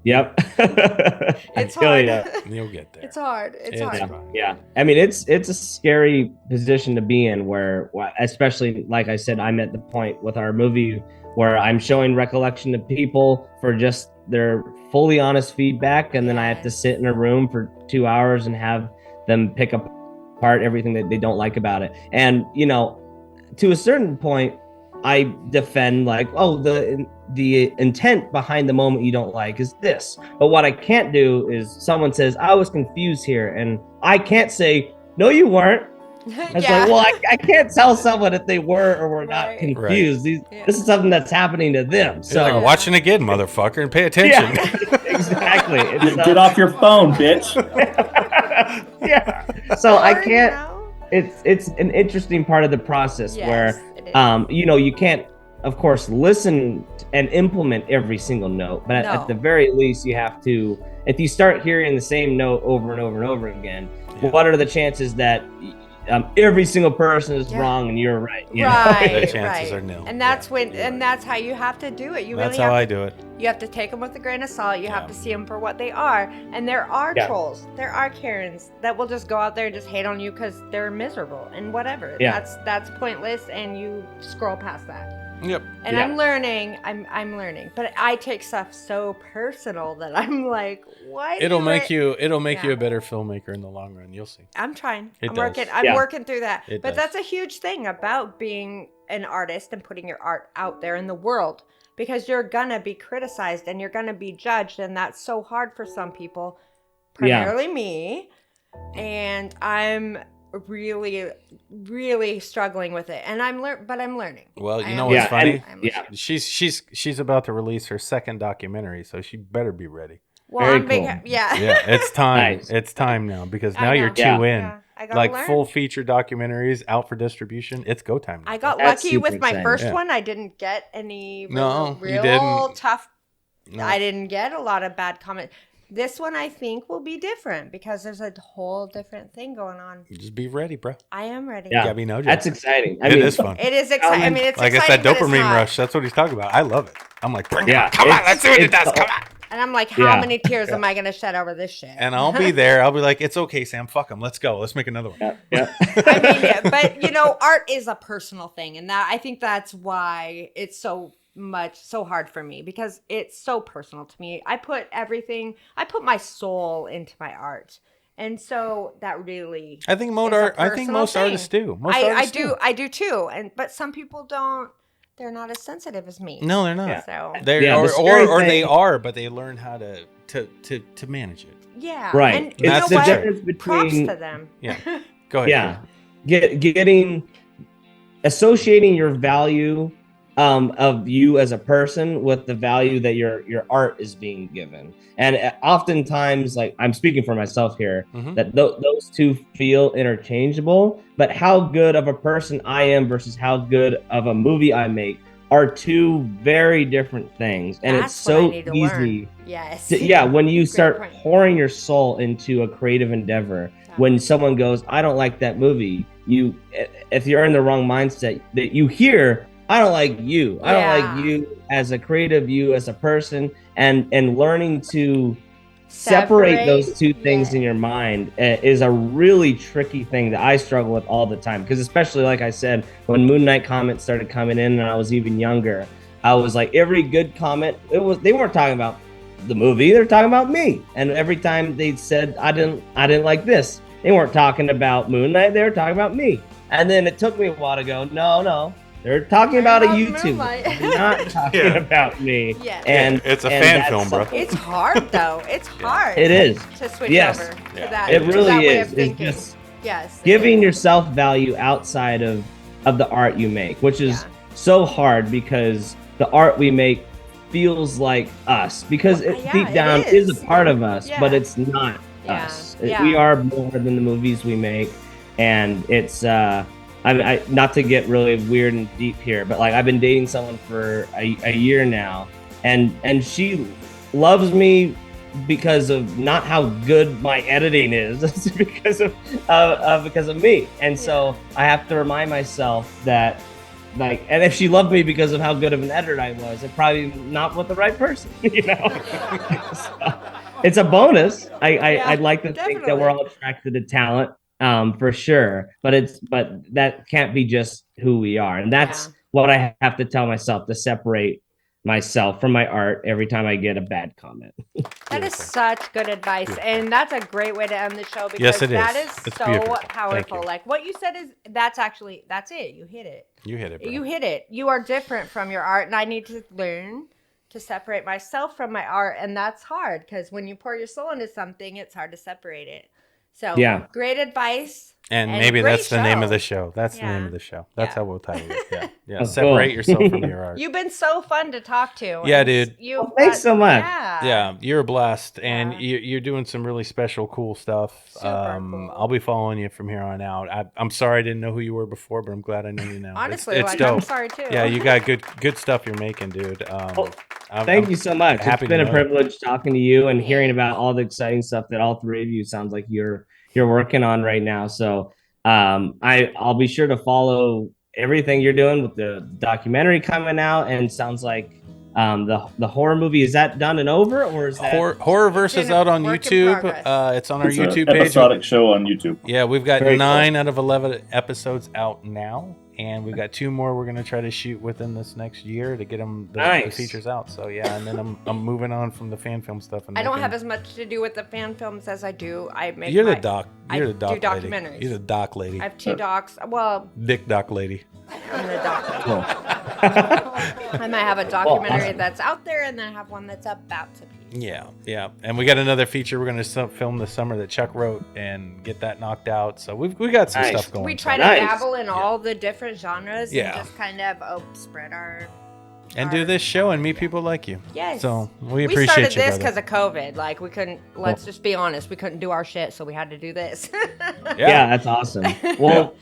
Yep. It's hard. You'll get there. It's hard. It's hard. Yeah. I mean, it's a scary position to be in, where, especially like I said, I'm at the point with our movie where I'm showing Recollection to people for just their fully honest feedback, and then I have to sit in a room for 2 hours and have them pick apart everything that they don't like about it. And, you know, to a certain point, I defend like, oh, the intent behind the moment you don't like is this. But what I can't do is someone says, I was confused here. And I can't say, no, you weren't. It's like, well, I can't tell someone if they were or were not confused. This is something that's happening to them. So like, watch it again, motherfucker, and pay attention. Exactly. Get off your phone, bitch. So I can't. It's an interesting part of the process where, you know, you can't, of course, listen and implement every single note, but at the very least, you have to. If you start hearing the same note over and over and over again, what are the chances that every single person is wrong and you're right? You know? The chances are nil. And that's and that's how you have to do it. That's how I do it. You have to take them with a grain of salt. You have to see them for what they are. And there are trolls. There are Karens that will just go out there and just hate on you because they're miserable and whatever. That's pointless, and you scroll past that. Yep. And I'm learning. I'm learning. But I take stuff so personal that I'm like, why? It'll make you a better filmmaker in the long run. You'll see. I'm trying. I'm working through that. But that's a huge thing about being an artist and putting your art out there in the world, because you're gonna be criticized and you're gonna be judged, and that's so hard for some people, primarily me. And I'm really struggling with it, and I'm learning. Well, you know what's funny? She's about to release her second documentary, so she better be ready. Well, it's time. Nice. It's time now, because now you're two in. Yeah. Like full feature documentaries out for distribution. It's go time now. I got lucky with my first one. I didn't get any real tough. No. I didn't get a lot of bad comments. This one, I think, will be different because there's a whole different thing going on. Just be ready, bro. I am ready. Yeah, that's exciting. It is fun. It is exciting. I mean, it's like exciting, it's that dopamine rush. That's what he's talking about. I love it. I'm like, bring it on. Come on, let's see what it does. Come on. And I'm like, how many tears am I going to shed over this shit? And I'll be there. I'll be like, it's okay, Sam. Fuck them. Let's go. Let's make another one. I mean, but you know, art is a personal thing, and I think that's why it's so hard for me, because it's so personal to me. I put my soul into my art. And so that really, I think most artists do. I do too. But some people don't. They're not as sensitive as me. No, they're not. Yeah. So they are, but they learn how to manage it. Yeah. Right. And that's the difference between. Props to them. Yeah. Go ahead. Yeah. Associating your value of you as a person with the value that your art is being given. And oftentimes, like I'm speaking for myself here, that those two feel interchangeable. But how good of a person I am versus how good of a movie I make are two very different things. And That's it's so easy. Yes. Yeah, when you start pouring your soul into a creative endeavor, when someone goes, I don't like that movie, if you're in the wrong mindset, that you hear, I don't like you. I don't like you as a creative, you as a person, and learning to separate those two things in your mind is a really tricky thing that I struggle with all the time. Because especially, like I said, when Moon Knight comments started coming in and I was even younger, I was like, every good comment, they weren't talking about the movie, they're talking about me. And every time they said I didn't like this, they weren't talking about Moon Knight, they were talking about me. And then it took me a while to go, no, they're talking about a YouTube. They're not talking about me. Yeah. And it's a fan film, bro. It's hard though. It's hard. It is to switch over to that. It really that way is. of thinking. It's just giving yourself value outside of the art you make, which is so hard because the art we make feels like us, because deep down is a part of us, but it's not us. We are more than the movies we make, and it's I not to get really weird and deep here, but like I've been dating someone for a year now, and she loves me because of not how good my editing is, it's because of me. And so I have to remind myself that, like, and if she loved me because of how good of an editor I was, it probably not with the right person, you know. So, it's a bonus. I'd like to think that we're all attracted to talent. For sure, but that can't be just who we are, and that's what I have to tell myself, to separate myself from my art every time I get a bad comment. That is such good advice, and that's a great way to end the show, because that is it's so beautiful. powerful. Like what you said that's it. You hit it. You hit it, bro. You hit it. You are different from your art, and I need to learn to separate myself from my art, and that's hard because when you pour your soul into something, it's hard to separate it. So great advice. And maybe that's the name of the show. That's the name of the show. That's how we'll title it. Yeah. Separate yourself from your art. You've been so fun to talk to. Yeah, dude. Thanks so much. Yeah, you're a blast, and you're doing some really special, cool stuff. Super cool. I'll be following you from here on out. I'm sorry I didn't know who you were before, but I'm glad I know you now. Honestly, it's dope. I'm sorry too. Yeah, you got good stuff you're making, dude. Thank you so much. It's been a privilege talking to you and hearing about all the exciting stuff that all three of you sounds like you're working on right now. So I'll be sure to follow everything you're doing with the documentary coming out, and sounds like the horror movie, is that done and over, or is that Horrorverse is out on YouTube? It's on our YouTube page. Episodic show on YouTube. Yeah, we've got 9 out of 11 episodes out now, and we've got 2 more we're going to try to shoot within this next year to get them the features out. So yeah, and then I'm moving on from the fan film stuff. And I don't have as much to do with the fan films as I do. You're the doc do lady. documentaries. You're the doc lady. I have 2 docs. Well, Dick doc lady. I'm the doc lady. I might have a documentary that's out there, and then I have one that's about to be. Yeah. And we got another feature we're going to film this summer that Chuck wrote and get that knocked out. So we got some stuff going. We try to dabble in all the different genres and just kind of spread our... And do this show and meet people like you. Yes. So we appreciate you, We started this because of COVID. Like, we couldn't, let's just be honest, we couldn't do our shit, so we had to do this. Yeah, that's awesome. Well,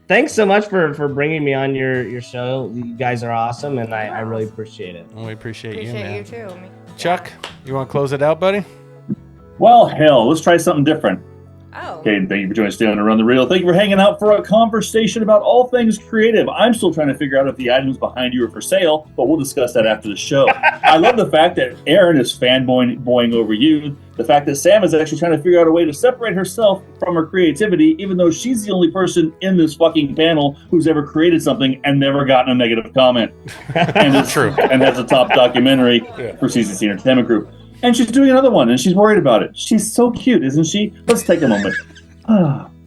thanks so much for bringing me on your show. You guys are awesome, and I really appreciate it. Well, we appreciate you, man. You too. Chuck, you want to close it out, buddy? Well, hell, let's try something different. Oh. Okay, thank you for joining us today on Around the Reel. Thank you for hanging out for a conversation about all things creative. I'm still trying to figure out if the items behind you are for sale, but we'll discuss that after the show. I love the fact that Erin is fanboying over you. The fact that Sam is actually trying to figure out a way to separate herself from her creativity, even though she's the only person in this fucking panel who's ever created something and never gotten a negative comment. And it's true. And that's a top documentary for CCC Entertainment Group. And she's doing another one, and she's worried about it. She's so cute, isn't she? Let's take a moment.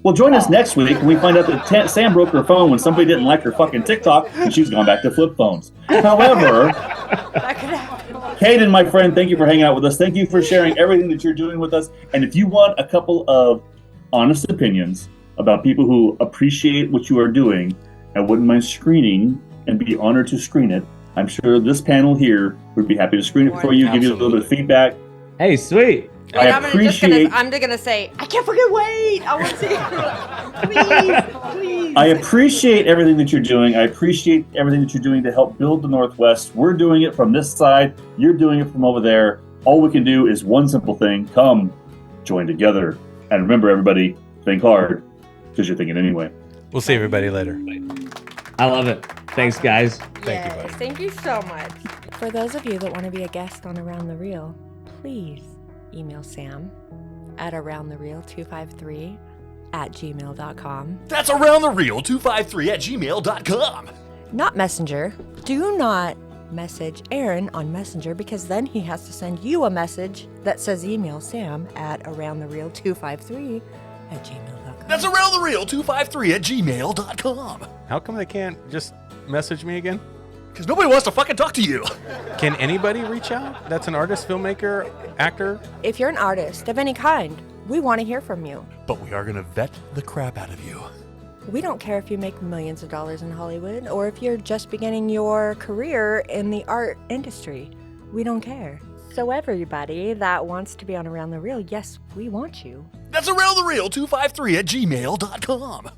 Well, join us next week when we find out that Sam broke her phone when somebody didn't like her fucking TikTok, and she's gone back to flip phones. However, Caden, my friend, thank you for hanging out with us. Thank you for sharing everything that you're doing with us. And if you want a couple of honest opinions about people who appreciate what you are doing and wouldn't mind screening and be honored to screen it, I'm sure this panel here would be happy to screen it for you, give you a little bit of feedback. Hey, sweet. I I'm appreciate. gonna say, I can't fucking wait. I want to see it. Please. I appreciate everything that you're doing. I appreciate everything that you're doing to help build the Northwest. We're doing it from this side. You're doing it from over there. All we can do is one simple thing. Come, join together. And remember, everybody, think hard, because you're thinking anyway. We'll see everybody later. I love it. Thanks, guys. Thank you, buddy. Thank you so much. For those of you that want to be a guest on Around the Reel, please email Sam at aroundthereel253@gmail.com. That's aroundthereel253@gmail.com. Not Messenger. Do not message Aaron on Messenger, because then he has to send you a message that says email Sam at aroundthereel253@gmail.com. That's aroundthereel253@gmail.com. How come they can't just message me again? Because nobody wants to fucking talk to you. Can anybody reach out? That's an artist, filmmaker, actor? If you're an artist of any kind, we want to hear from you. But we are going to vet the crap out of you. We don't care if you make millions of dollars in Hollywood or if you're just beginning your career in the art industry. We don't care. So everybody that wants to be on Around the Reel, yes, we want you. That's aroundthereel253@gmail.com.